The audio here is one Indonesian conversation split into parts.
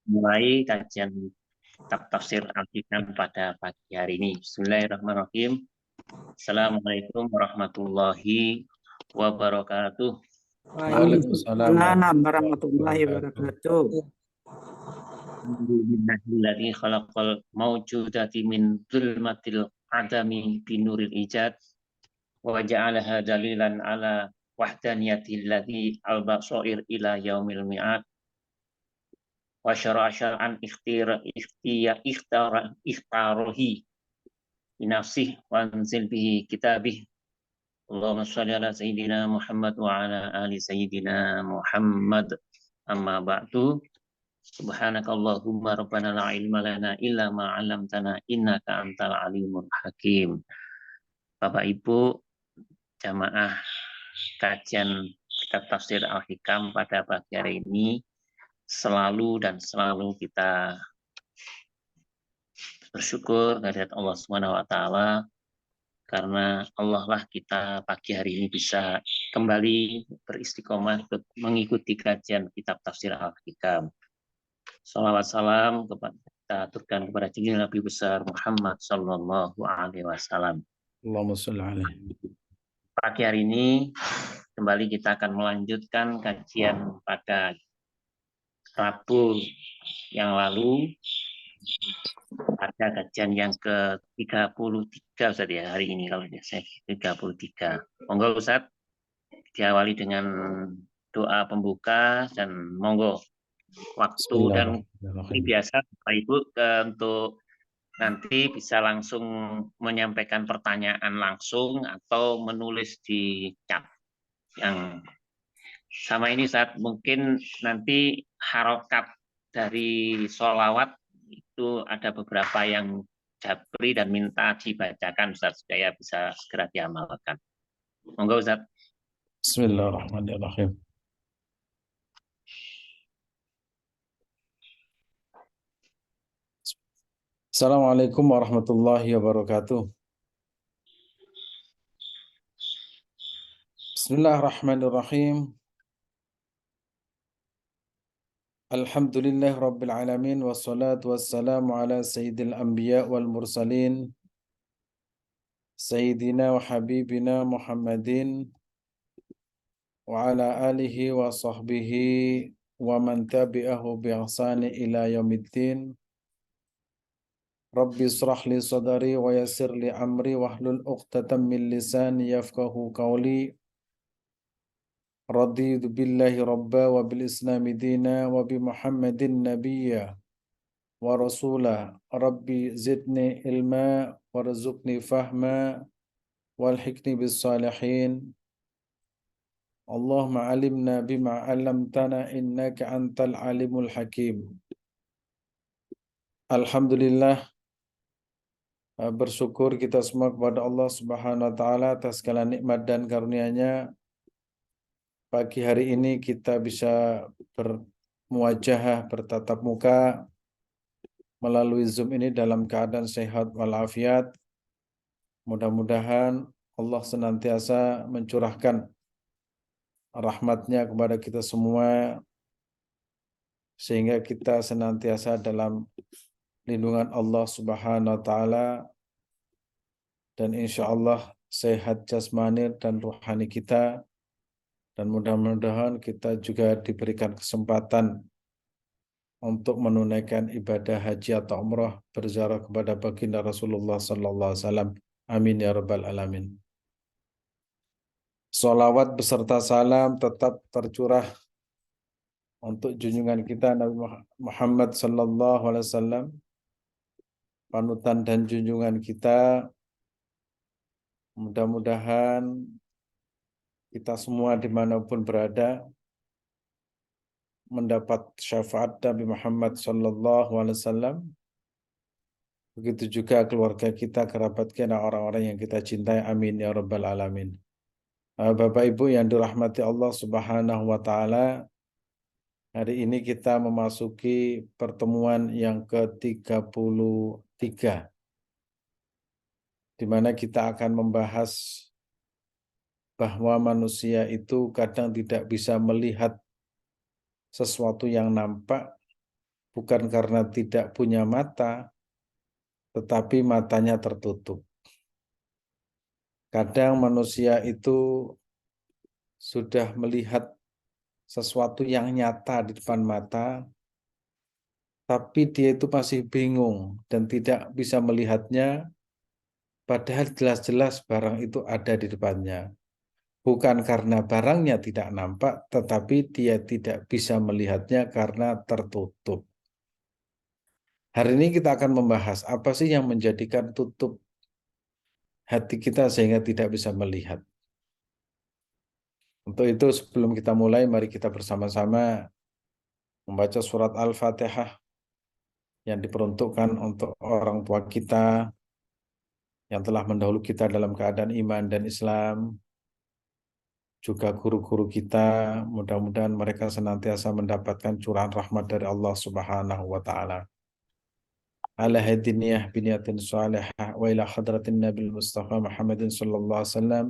mulai kajian kitab tafsir Al-Hikam pada pagi hari ini. Bismillahirrahmanirrahim. Assalamualaikum warahmatullahi wabarakatuh. Waalaikumsalam warahmatullahi wabarakatuh. Alhamdulillahilladzi khalaqal mawjudati min dzulmatil adami binuril ijad wa ja'alaha dalilan ala wahdaniyatillazi al-basair ila yaumil mi'ad wa syara'a syar'an ikhtarohi binafsih wa anzil bihi kitabih. Allahumma sholli ala sayyidina Muhammad wa ala ali sayyidina Muhammad. Amma ba'du. Subhanakallahumma rabbana la ilma lana illa ma 'allamtana innaka antal alimul hakim. Bapak Ibu jamaah kajian kitab tafsir Al-Hikam pada pagi hari ini, selalu kita bersyukur kehadirat Allah Subhanahu wa taala, karena Allah lah kita pagi hari ini bisa kembali beristiqomah mengikuti kajian kitab tafsir Al-Hikam. Salawat salam kita aturkan kepada junjungan Nabi besar Muhammad sallallahu alaihi wasallam. Allahumma sholli alaihi. Pagi hari ini kembali kita akan melanjutkan kajian pada Rabu yang lalu, pada kajian yang ke-33 Ustaz ya, hari ini kalau saya 33. Monggo Ustaz diawali dengan doa pembuka dan monggo waktu dan biasa Bapak Ibu untuk nanti bisa langsung menyampaikan pertanyaan langsung atau menulis di chat yang sama ini saat mungkin nanti harokat dari sholawat itu ada beberapa yang jabri dan minta dibacakan Ustaz supaya bisa segera diamalkan. Monggo Ustaz. Bismillahirrahmanirrahim. Assalamualaikum warahmatullahi wabarakatuh. Bismillahirrahmanirrahim. Alhamdulillah rabbil alamin wassalatu wassalamu ala sayyidil anbiya wal mursalin sayyidina wa habibina Muhammadin wa ala alihi wa sahbihi wa man tabi'ahu bi ihsani ila yaumiddin. Rabbi israh li sadri wa yassir li amri wahlul 'uqdatam min lisani yafqahu qawli. Raditu billahi rabba wa bil islami dina wa bi Muhammadin nabiyya wa rasula. Rabbi zidni ilma warzuqni fahma walhiqni bis salihin. Allahumma alimna bima 'allamtana innaka antal alimul hakim. Alhamdulillah, bersyukur kita semua kepada Allah Subhanahu wa taala atas segala nikmat dan karunia-Nya. Pagi hari ini kita bisa bermuajahah, bertatap muka melalui Zoom ini dalam keadaan sehat walafiat. Mudah-mudahan Allah senantiasa mencurahkan rahmat-Nya kepada kita semua, sehingga kita senantiasa dalam lindungan Allah Subhanahu wa taala, dan insya Allah sehat jasmani dan rohani kita, dan mudah-mudahan kita juga diberikan kesempatan untuk menunaikan ibadah haji atau umrah berziarah kepada baginda Rasulullah sallallahu alaihi wasallam. Amin ya rabbal alamin. Salawat beserta salam tetap tercurah untuk junjungan kita Nabi Muhammad sallallahu alaihi wasallam, panutan dan junjungan kita. Mudah-mudahan kita semua dimanapun berada mendapat syafaat Nabi Muhammad sallallahu alaihi wasallam. Begitu juga keluarga kita, kerabat kita, orang-orang yang kita cintai. Amin ya rabbal alamin. Bapak Ibu yang dirahmati Allah Subhanahu wa taala, hari ini kita memasuki pertemuan yang ke-33, di mana kita akan membahas bahwa manusia itu kadang tidak bisa melihat sesuatu yang nampak bukan karena tidak punya mata, tetapi matanya tertutup. Kadang manusia itu sudah melihat sesuatu yang nyata di depan mata, tapi dia itu masih bingung dan tidak bisa melihatnya, padahal jelas-jelas barang itu ada di depannya. Bukan karena barangnya tidak nampak, tetapi dia tidak bisa melihatnya karena tertutup. Hari ini kita akan membahas apa sih yang menjadikan tutup hati kita sehingga tidak bisa melihat. Untuk itu sebelum kita mulai, mari kita bersama-sama membaca surat Al-Fatihah yang diperuntukkan untuk orang tua kita yang telah mendahului kita dalam keadaan iman dan Islam, juga guru-guru kita, mudah-mudahan mereka senantiasa mendapatkan curahan rahmat dari Allah Subhanahu wa taala. Ala hadiniyah biniyatin salihah wa ila hadratin Nabi Mustafa Muhammadin sallallahu alaihi wasallam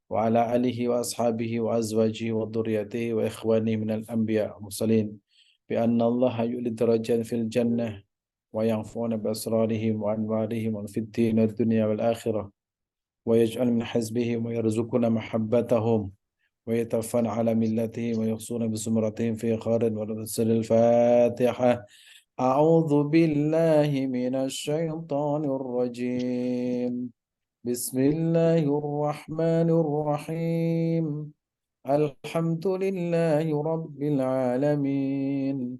wa ala alihi wa ashabihi wa azwajihi wa dhurriyyatihi wa ikhwanihi minal anbiya wa mursalin bi anna Allah yu'li darajat fil jannah wa yanfa'una bi asrarihim wa anwarihim fid din wad dunya wal akhirah wa yaj'al min hizbihim wa yarzuquna mahabbatahum ويتوفون على ملتهم ويحصون بزمرتهم في خالد ونرسل الفاتحة. أعوذ بالله من الشيطان الرجيم. بسم الله الرحمن الرحيم. الحمد لله رب العالمين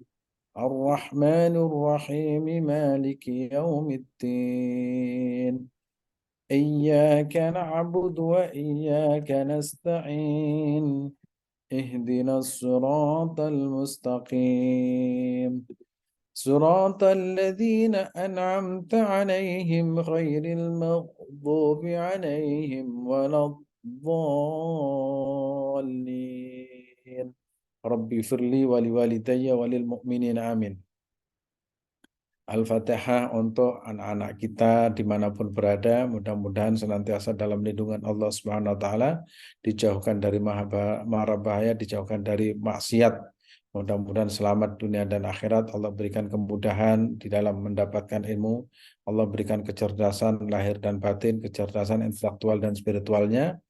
الرحمن الرحيم مالك يوم الدين إياك نعبد وإياك نستعين اهدنا الصراط المستقيم صراط الذين أنعمت عليهم غير المغضوب عليهم ولا الضالين ربي اغفر لي ولوالدي وللمؤمنين آمين. Al-Fatihah untuk anak-anak kita dimanapun berada, mudah-mudahan senantiasa dalam lindungan Allah Subhanahu Wa Taala, dijauhkan dari mara bahaya, dijauhkan dari maksiat. Mudah-mudahan selamat dunia dan akhirat. Allah berikan kemudahan di dalam mendapatkan ilmu. Allah berikan kecerdasan lahir dan batin, kecerdasan intelektual dan spiritualnya,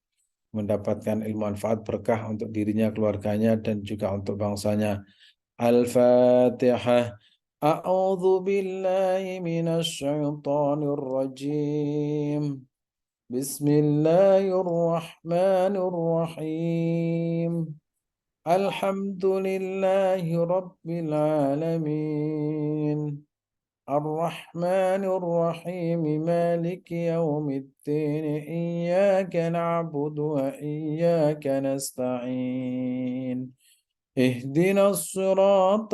mendapatkan ilmu manfaat berkah untuk dirinya, keluarganya, dan juga untuk bangsanya. Al-Fatihah. أعوذ بالله من الشيطان الرجيم. بسم الله الرحمن الرحيم. الحمد لله رب العالمين الرحمن الرحيم مالك يوم الدين إياك نعبد وإياك نستعين اهدنا الصراط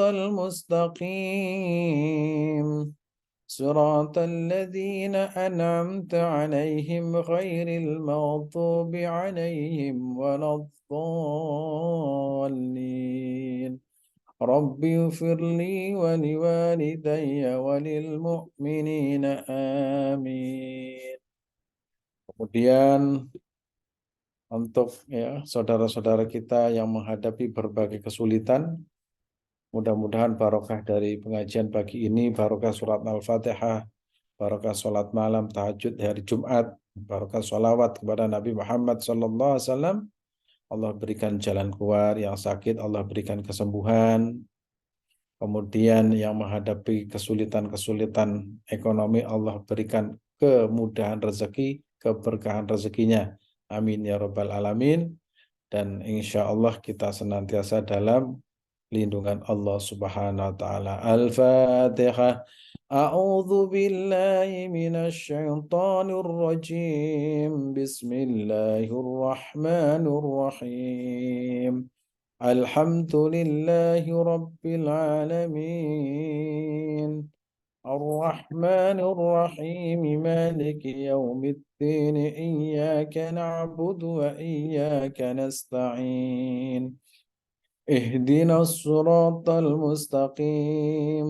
المستقيم صراط الذين أنعمت عليهم غير المغضوب عليهم ولا الضالين رب اغفر لي ولوالدي وللمؤمنين آمين. Kemudian untuk saudara-saudara kita yang menghadapi berbagai kesulitan, mudah-mudahan barokah dari pengajian pagi ini, barokah surat Al-Fatihah, barokah sholat malam, tahajud hari Jumat, barokah sholawat kepada Nabi Muhammad SAW. Allah berikan jalan keluar, yang sakit Allah berikan kesembuhan. Kemudian yang menghadapi kesulitan-kesulitan ekonomi, Allah berikan kemudahan rezeki, keberkahan rezekinya. Amin ya rabbal alamin. Dan insya Allah kita senantiasa dalam lindungan Allah Subhanahu wa taala. Al-Fatihah. A'udzu billahi minasy syaithanir rajim. Bismillahirrahmanirrahim. Alhamdulillahi rabbil alamin. الرحمن الرحيم مالك يوم الدين إياك نعبد وإياك نستعين اهدنا الصراط المستقيم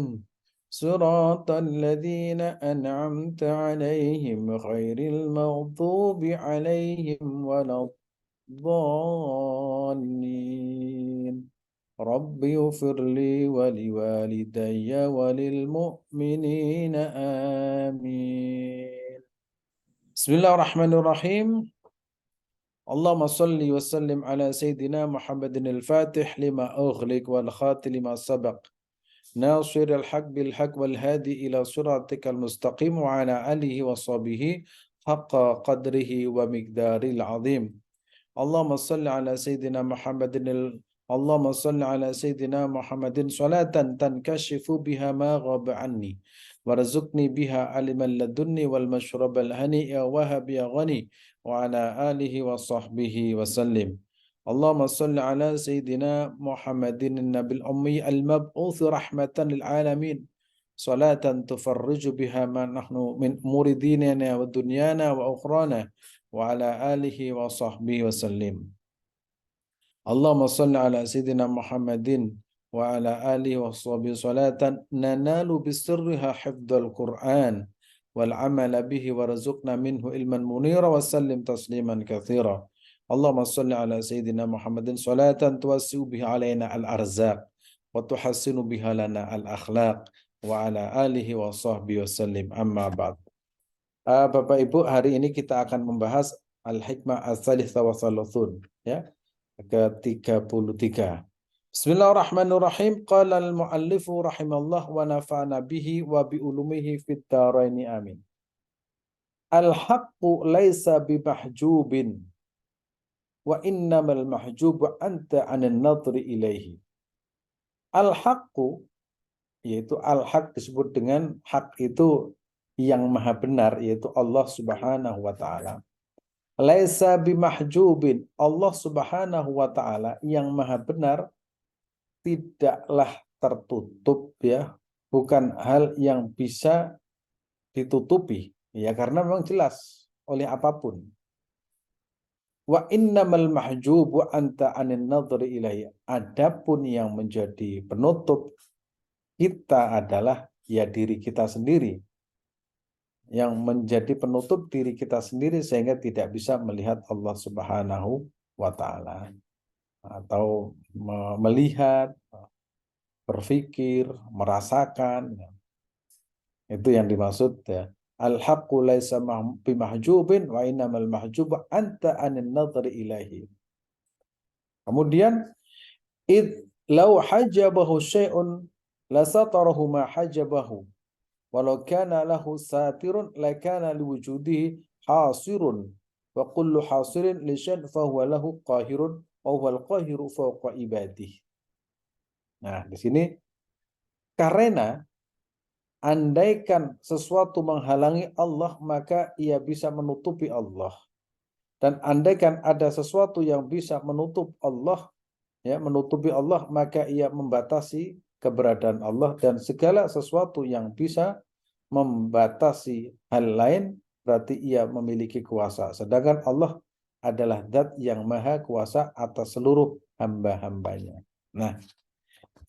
صراط الذين أنعمت عليهم غير المغضوب عليهم ولا الضالين Rabbi ufirli waliwalidayya walil mu'minina amin. Bismillahirrahmanirrahim. Allahumma salli wa sallim ala Sayyidina Muhammadin al-Fatih lima ughliq wal khatim lima sabaq. Nasir al-haq bil-haq wal-hadi ila siratikal mustaqim wa ala alihi wa sahbihi haqqa qadrihi wa miqdaril azim. Allahumma salli ala Sayyidina Muhammadin Allahumma salli ala Sayyidina Muhammadin salatan tankashifu biha ma ghaba anni warzuqni biha aliman ladunni wal mashrabal hani'a wa habiya ghani wa ala alihi wa sahbihi wa sallim. Allahumma salli ala Sayyidina Muhammadin nabil ummi al-mab'uth rahmatan lil alamin salatan tufarriju biha ma nahnu min umuri dinina wa dunyana wa ukhrana wa ala alihi wa sahbihi wa sallim. Allahumma salli ala Sayyidina Muhammadin wa ala alihi wa sahbihi salatan nanalu bisirriha hifdzal Qur'an wal amala bihi wa razuqna minhu ilman munira wa sallim tasliman katsira. Allahumma salli ala Sayyidina Muhammadin salatan tuwassi'u biha alaina al-arzaq wa tuhassinu biha lana al-akhlaq wa ala alihi wa sahbihi wa sallim. Amma ba'd. Bapak Ibu, hari ini kita akan membahas Al-Hikmah Ats-Tsalitsah wa Tsalasun, ya, ke-33. Bismillahirrahmanirrahim. Qala al-muallifu rahimallah wa nafa'ana bihi wa bi ulumihi fid dharaini amin. Al-haqqu laisa bimahjubin wa innamal mahjubu anta 'anil nadri ilaihi. Al-haqqu, yaitu al-haq disebut dengan hak itu yang maha benar, yaitu Allah Subhanahu wa ta'ala. Laisa bimahjubin, Allah Subhanahu wa ta'ala yang maha benar tidaklah tertutup, ya, bukan hal yang bisa ditutupi, ya, karena memang jelas oleh apapun. Wa innamal mahjubu anta anin nadri ilaihi. Adapun yang menjadi penutup kita adalah ya diri kita sendiri, yang menjadi penutup diri kita sendiri sehingga tidak bisa melihat Allah Subhanahu wa ta'ala, atau melihat, berpikir, merasakan. Itu yang dimaksud, ya. Al-haqqu laisa bimahjubin wa innamal mahjubu anta anin nadri ilaihi. Kemudian id law hajabahu syai'un lasatarahu ma hajabahu walau kana lahu satirun lakana liwujudihi hasirun wa kullu hasirin li syai'in fa huwa lahu qahirun wa huwal qahiru fawqa ibadihi. Nah, di sini karena andaikan sesuatu menghalangi Allah maka ia bisa menutupi Allah, dan andaikan ada sesuatu yang bisa menutup Allah, ya, menutupi Allah, maka ia membatasi keberadaan Allah, dan segala sesuatu yang bisa membatasi hal lain berarti ia memiliki kuasa, sedangkan Allah adalah zat yang maha kuasa atas seluruh hamba-hambanya. Nah,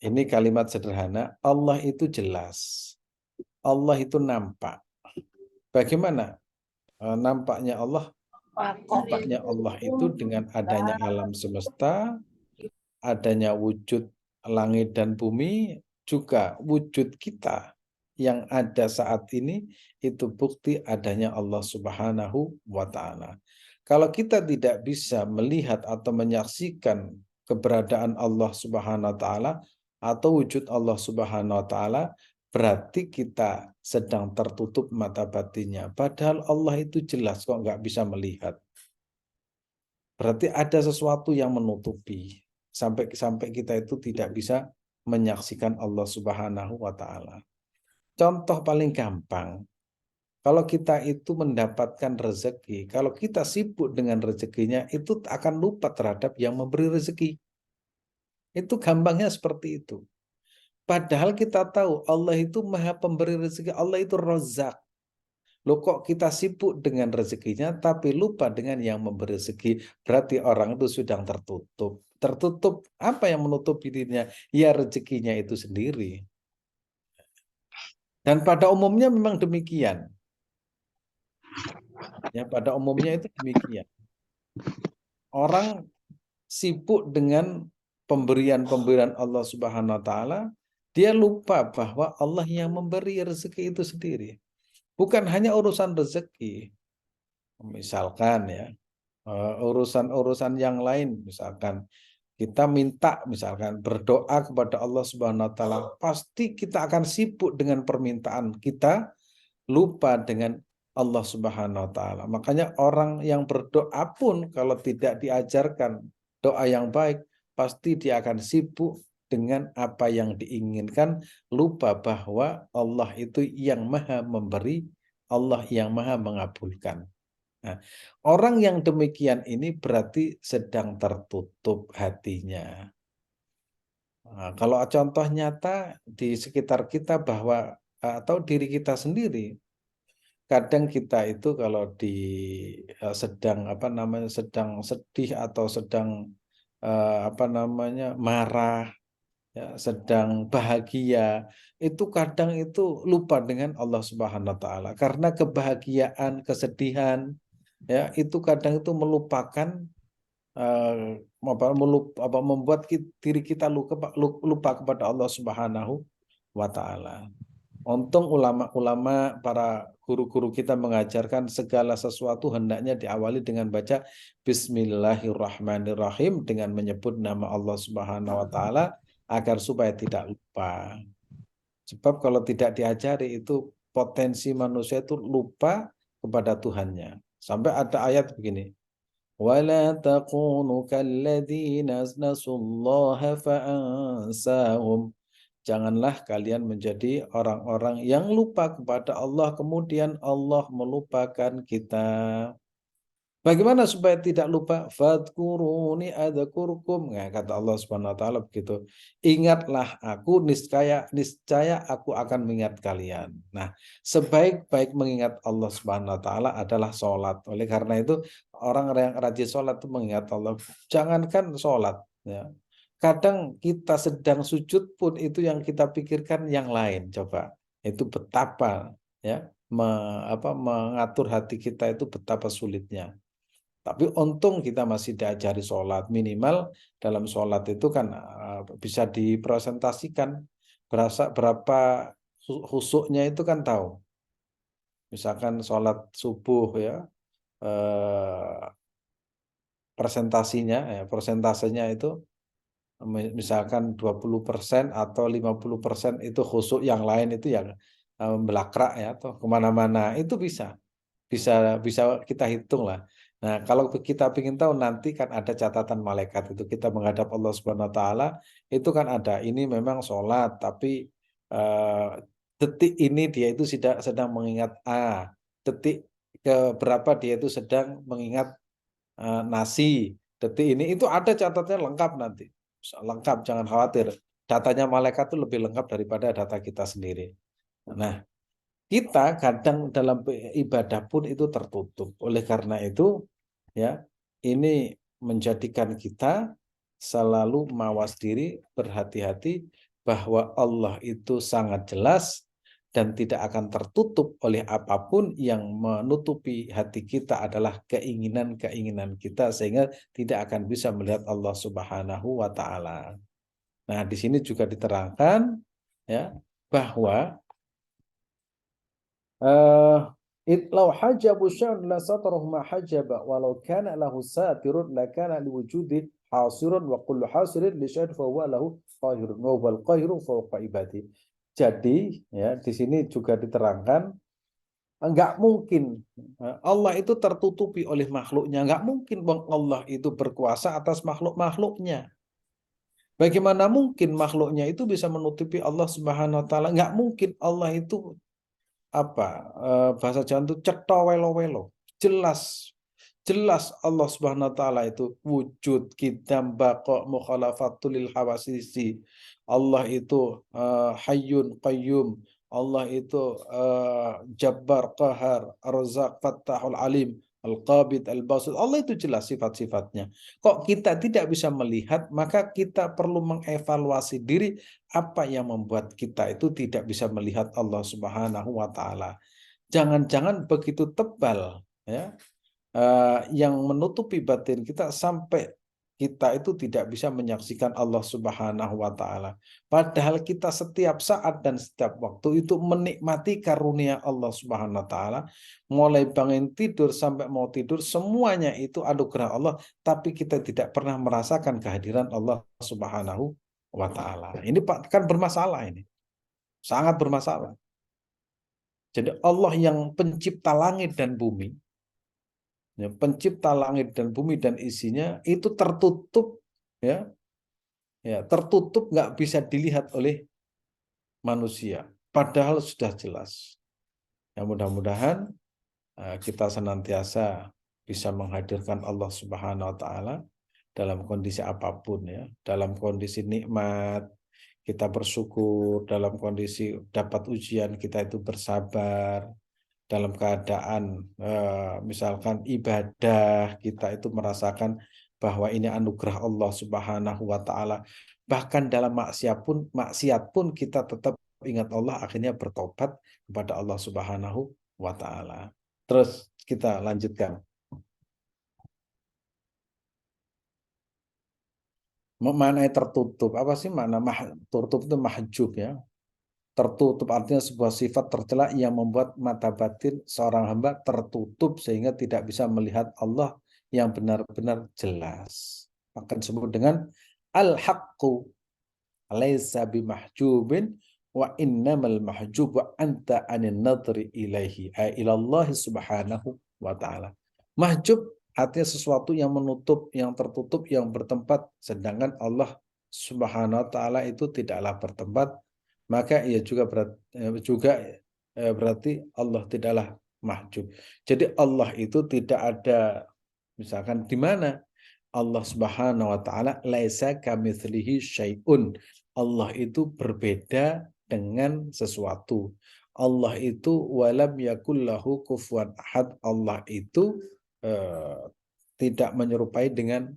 ini kalimat sederhana. Allah itu jelas, Allah itu nampak. Bagaimana nampaknya Allah? Nampaknya Allah itu dengan adanya alam semesta, adanya wujud langit dan bumi, juga wujud kita yang ada saat ini, itu bukti adanya Allah Subhanahu wa ta'ala. Kalau kita tidak bisa melihat atau menyaksikan keberadaan Allah Subhanahu wa ta'ala atau wujud Allah Subhanahu wa ta'ala, berarti kita sedang tertutup mata batinnya. Padahal Allah itu jelas, kok nggak bisa melihat. Berarti ada sesuatu yang menutupi sampai kita itu tidak bisa menyaksikan Allah Subhanahu wa ta'ala. Contoh paling gampang, kalau kita itu mendapatkan rezeki, kalau kita sibuk dengan rezekinya, itu akan lupa terhadap yang memberi rezeki. Itu gampangnya seperti itu. Padahal kita tahu Allah itu maha pemberi rezeki, Allah itu Razzaq. Loh, kok kita sibuk dengan rezekinya tapi lupa dengan yang memberi rezeki, berarti orang itu sudah tertutup. Tertutup, apa yang menutupi dirinya? Ya rezekinya itu sendiri. Dan pada umumnya memang demikian. Ya, pada umumnya itu demikian. Orang sibuk dengan pemberian-pemberian Allah Subhanahu wa taala, dia lupa bahwa Allah yang memberi rezeki itu sendiri. Bukan hanya urusan rezeki. Misalkan ya, urusan-urusan yang lain, misalkan kita minta, misalkan berdoa kepada Allah Subhanahu wa taala, pasti kita akan sibuk dengan permintaan kita, lupa dengan Allah Subhanahu wa taala. Makanya orang yang berdoa pun kalau tidak diajarkan doa yang baik, pasti dia akan sibuk dengan apa yang diinginkan, lupa bahwa Allah itu yang Maha memberi, Allah yang Maha mengabulkan. Nah, orang yang demikian ini berarti sedang tertutup hatinya. Nah, kalau contoh nyata di sekitar kita bahwa atau diri kita sendiri, kadang kita itu kalau sedang sedang sedih atau sedang marah, ya, sedang bahagia, itu kadang itu lupa dengan Allah Subhanahu wa taala. Karena kebahagiaan, kesedihan, ya, itu kadang itu melupakan membuat diri kita lupa kepada Allah Subhanahu wa taala. Untung ulama-ulama, para guru-guru kita mengajarkan segala sesuatu hendaknya diawali dengan baca Bismillahirrahmanirrahim, dengan menyebut nama Allah Subhanahu wa taala agar supaya tidak lupa. Sebab kalau tidak diajari itu potensi manusia itu lupa kepada Tuhannya. Sampai ada ayat begini. وَلَا تَكُونُوا كَالَّذِينَ نَسُوا اللَّهَ فَأَنسَاهُمْ. Janganlah kalian menjadi orang-orang yang lupa kepada Allah, kemudian Allah melupakan kita. Bagaimana supaya tidak lupa? Fadkuruni adzkurkum. Nah, kata Allah Subhanahu wa taala begitu. Ingatlah aku, niscaya aku akan mengingat kalian. Nah, sebaik-baik mengingat Allah Subhanahu wa taala adalah sholat. Oleh karena itu, orang yang rajin sholat itu mengingat Allah. Jangankan sholat, ya. Kadang kita sedang sujud pun itu yang kita pikirkan yang lain. Coba. Itu betapa, ya, mengatur hati kita itu betapa sulitnya. Tapi untung kita masih diajari sholat. Minimal dalam sholat itu kan bisa dipresentasikan berapa khusuknya itu kan tahu. Misalkan sholat subuh, ya, persentasenya itu misalkan 20% atau 50% itu khusuk, yang lain itu yang belakrak, ya, atau kemana-mana, itu bisa kita hitung lah. Nah, kalau kita ingin tahu, nanti kan ada catatan malaikat, itu kita menghadap Allah Subhanahu wa taala, itu kan ada, ini memang sholat, tapi detik ini dia itu sedang mengingat A, detik ke berapa dia itu sedang mengingat nasi, detik ini itu ada catatannya lengkap nanti. Lengkap, jangan khawatir. Datanya malaikat itu lebih lengkap daripada data kita sendiri. Nah, kita kadang dalam ibadah pun itu tertutup. Oleh karena itu, ya, ini menjadikan kita selalu mawas diri, berhati-hati bahwa Allah itu sangat jelas dan tidak akan tertutup oleh apapun. Yang menutupi hati kita adalah keinginan-keinginan kita, sehingga tidak akan bisa melihat Allah Subhanahu wa taala. Nah, di sini juga diterangkan, ya, bahwa lau hajabu syai'un la satarahu ma hajaba walau kana lahu satirun la kana liwujudi hasirun wa kullu hasirin li syai'in fa huwa lahu qahirun wa huwal qahiru fawqa ibadi. Jadi, ya, di sini juga diterangkan enggak mungkin Allah itu tertutupi oleh makhluknya. Enggak mungkin Allah itu berkuasa atas makhluk-makhluknya. Bagaimana mungkin makhluknya itu bisa menutupi Allah Subhanahu wa taala? Enggak mungkin. Allah itu bahasa Jawa itu cetha welo-welo. Jelas Allah Subhanahu wa taala itu wujud, qidam, baqa, mukhalafatul lil hawasisi. Allah itu hayyun qayyum. Allah itu jabbar qahar, arzaq, fattahul alim, al-qabid, al-basit. Allah itu jelas sifat-sifatnya. Kok kita tidak bisa melihat, maka kita perlu mengevaluasi diri, apa yang membuat kita itu tidak bisa melihat Allah Subhanahu wa taala. Jangan-jangan begitu tebal, ya, yang menutupi batin kita sampai kita itu tidak bisa menyaksikan Allah Subhanahu wa taala. Padahal kita setiap saat dan setiap waktu itu menikmati karunia Allah Subhanahu wa taala, mulai bangun tidur sampai mau tidur semuanya itu anugerah Allah, tapi kita tidak pernah merasakan kehadiran Allah Subhanahu wa taala. Ini Pak kan bermasalah ini. Sangat bermasalah. Jadi Allah yang pencipta langit dan bumi, ya, pencipta langit dan bumi dan isinya itu tertutup, ya, tertutup nggak bisa dilihat oleh manusia. Padahal sudah jelas. Ya, mudah-mudahan kita senantiasa bisa menghadirkan Allah Subhanahu Wa Taala dalam kondisi apapun, ya, dalam kondisi nikmat kita bersyukur, dalam kondisi dapat ujian kita itu bersabar, dalam keadaan misalkan ibadah kita itu merasakan bahwa ini anugerah Allah Subhanahu wa taala. Bahkan dalam maksiat pun kita tetap ingat Allah, akhirnya bertobat kepada Allah Subhanahu wa taala. Terus kita lanjutkan. Makna tertutup, apa sih makna tertutup itu mahjub, ya. Tertutup artinya sebuah sifat tercela yang membuat mata batin seorang hamba tertutup sehingga tidak bisa melihat Allah yang benar-benar jelas. Maka disebut dengan al-haqqu laisa bimahjubin wa innamal mahjub wa anta anin nadri ilaihi ay ilallahi subhanahu wa ta'ala. Mahjub artinya sesuatu yang menutup, yang tertutup, yang bertempat, sedangkan Allah Subhanahu wa taala itu tidaklah bertempat, maka ia juga berarti Allah tidaklah mahjub. Jadi Allah itu tidak ada, misalkan di mana Allah Subhanahu wa taala laisa kamitslihi syai'un. Allah itu berbeda dengan sesuatu. Allah itu walam yakul lahu kufuwan ahad. Allah itu tidak menyerupai dengan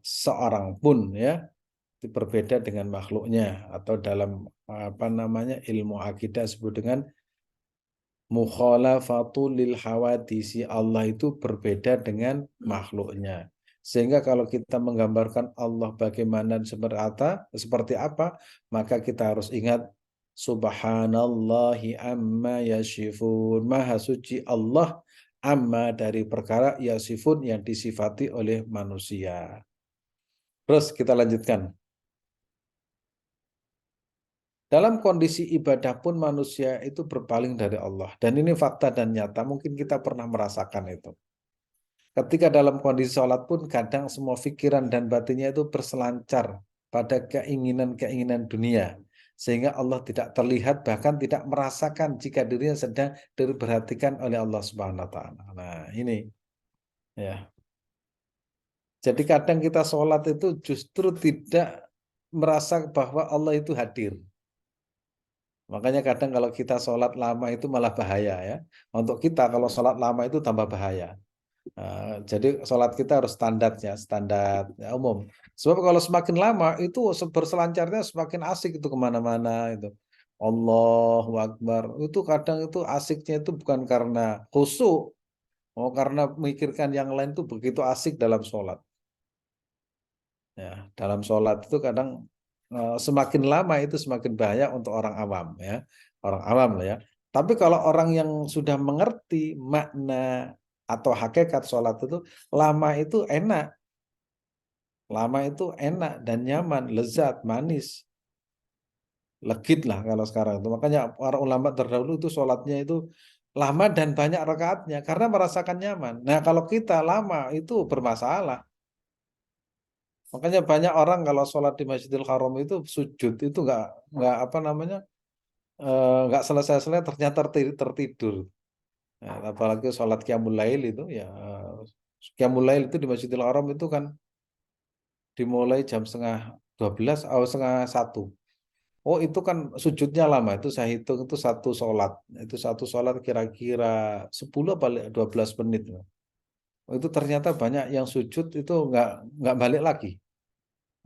seorang pun, ya. Itu berbeda dengan makhluknya, atau dalam apa namanya ilmu akidah disebut dengan mukhalafatul lil hawadisi. Allah itu berbeda dengan makhluknya. Sehingga kalau kita menggambarkan Allah bagaimana seperti apa, maka kita harus ingat subhanallahi amma yasifun. Maha suci Allah amma dari perkara yasifun yang disifati oleh manusia. Terus kita lanjutkan. Dalam kondisi ibadah pun manusia itu berpaling dari Allah. Dan ini fakta dan nyata, mungkin kita pernah merasakan itu. Ketika dalam kondisi sholat pun kadang semua pikiran dan batinnya itu berselancar pada keinginan-keinginan dunia. Sehingga Allah tidak terlihat, bahkan tidak merasakan jika dirinya sedang diperhatikan oleh Allah Subhanahu wa taala. Nah, ini, ya. Jadi kadang kita sholat itu justru tidak merasa bahwa Allah itu hadir. Makanya kadang kalau kita sholat lama itu malah bahaya, ya. Untuk kita kalau sholat lama itu tambah bahaya. Jadi sholat kita harus standar ya, umum. Sebab kalau semakin lama itu berselancarnya semakin asik itu kemana-mana itu. Allahu Akbar. Itu kadang itu asiknya itu bukan karena khusyuk, karena memikirkan yang lain itu begitu asik dalam sholat. Ya, dalam sholat itu kadang semakin lama itu semakin bahaya untuk orang awam, ya, orang awam lah, ya. Tapi kalau orang yang sudah mengerti makna atau hakikat sholat itu, lama itu enak dan nyaman, lezat, manis, legit lah kalau sekarang itu. Makanya para ulama terdahulu itu sholatnya itu lama dan banyak rakaatnya karena merasakan nyaman. Nah kalau kita lama itu bermasalah. Makanya banyak orang kalau sholat di Masjidil Haram itu sujud itu nggak apa namanya nggak selesai-selesai ternyata tertidur. Nah, apalagi sholat Qiyamul Lail itu, ya, Qiyamul Lail itu di Masjidil Haram itu kan dimulai jam setengah 12 atau setengah 1. Oh itu kan sujudnya lama, itu saya hitung itu satu sholat kira-kira 10 apa 12 menit. Oh, itu ternyata banyak yang sujud itu nggak balik lagi.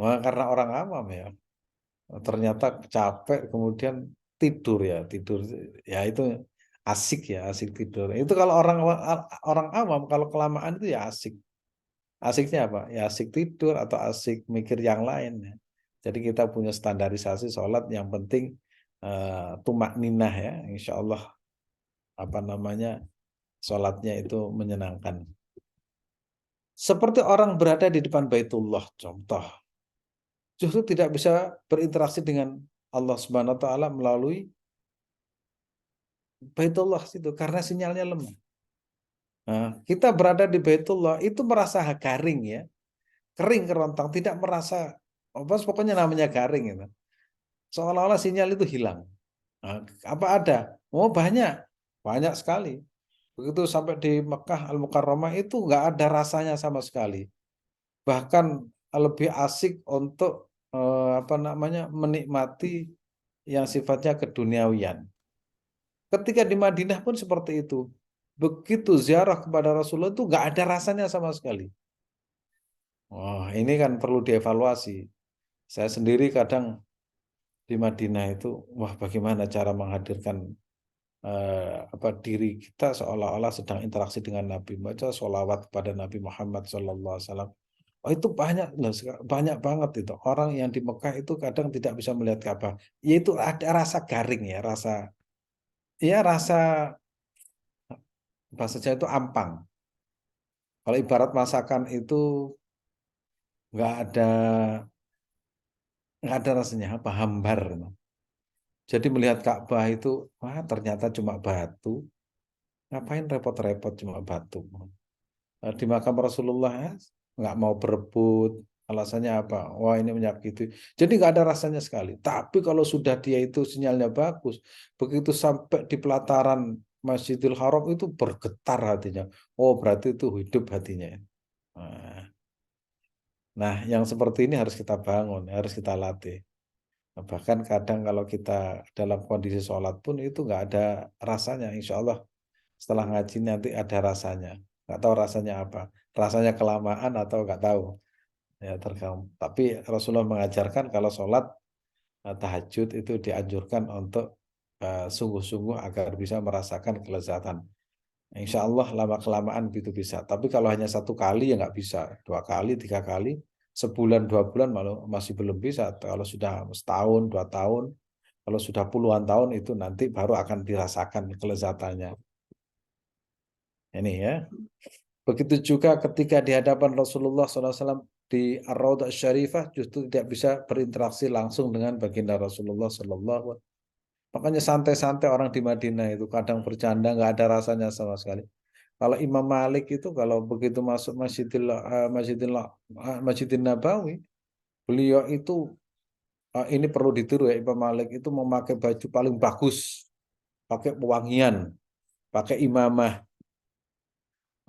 Wah, karena orang awam, ya. Ternyata capek kemudian tidur ya itu asik, ya, asik tidur. Itu kalau orang orang awam kalau kelamaan itu ya asik. Asiknya apa? Ya asik tidur atau asik mikir yang lain. Ya. Jadi kita punya standarisasi sholat yang penting tumak ninah ya. Insya Allah apa namanya sholatnya itu menyenangkan. Seperti orang berada di depan Baitullah, contoh. Justru tidak bisa berinteraksi dengan Allah Subhanahu wa taala melalui Baitullah itu karena sinyalnya lemah. Nah, kita berada di Baitullah itu merasa garing ya, kering kerontang, tidak merasa apa pokoknya namanya garing gitu. Seolah-olah sinyal itu hilang. Nah, apa ada? Oh banyak, banyak sekali. Begitu sampai di Mekah Al-Mukarramah itu nggak ada rasanya sama sekali. Bahkan lebih asik untuk apa namanya menikmati yang sifatnya keduniawian. Ketika di Madinah pun seperti itu. Begitu ziarah kepada Rasulullah itu nggak ada rasanya sama sekali. Wah, ini kan perlu dievaluasi. Saya sendiri kadang di Madinah itu, wah bagaimana cara menghadirkan apa diri kita seolah-olah sedang interaksi dengan Nabi, baca sholawat kepada Nabi Muhammad SAW. Oh itu banyak loh, banyak banget itu orang yang di Mekah itu kadang tidak bisa melihat Ka'bah. Yaitu ada rasa garing ya, rasa bahasanya itu ampang. Kalau ibarat masakan itu nggak ada nggak ada rasanya apa hambar. Jadi melihat Ka'bah itu, wah ternyata cuma batu. Ngapain repot-repot cuma batu? Di makam Rasulullah ya, nggak mau berebut. Alasannya apa? Wah ini menyakiti. Jadi nggak ada rasanya sekali. Tapi kalau sudah dia itu sinyalnya bagus, begitu sampai di pelataran Masjidil Haram itu bergetar hatinya. Oh berarti itu hidup hatinya. Nah, nah, yang seperti ini harus kita bangun, harus kita latih. Nah, bahkan kadang kalau kita dalam kondisi sholat pun itu nggak ada rasanya. Insya Allah setelah ngaji nanti ada rasanya. Nggak tahu rasanya apa. Rasanya kelamaan atau nggak tahu. Ya tergantung. Tapi Rasulullah mengajarkan kalau sholat tahajud itu dianjurkan untuk sungguh-sungguh agar bisa merasakan kelezatan. Insya Allah lama-kelamaan itu bisa. Tapi kalau hanya satu kali ya nggak bisa. 2 kali, 3 kali, sebulan, 2 bulan malah masih belum bisa. Kalau sudah setahun, 2 tahun, kalau sudah puluhan tahun itu nanti baru akan dirasakan kelezatannya. Ini ya. Begitu juga ketika di hadapan Rasulullah SAW di Ar-Raudhah Syarifah justru tidak bisa berinteraksi langsung dengan baginda Rasulullah SAW. Makanya santai-santai orang di Madinah itu kadang bercanda nggak ada rasanya sama sekali. Kalau Imam Malik itu kalau begitu masuk Masjidil Nabawi, beliau itu ini perlu ditiru ya, Imam Malik itu memakai baju paling bagus, pakai pewangian, pakai imamah.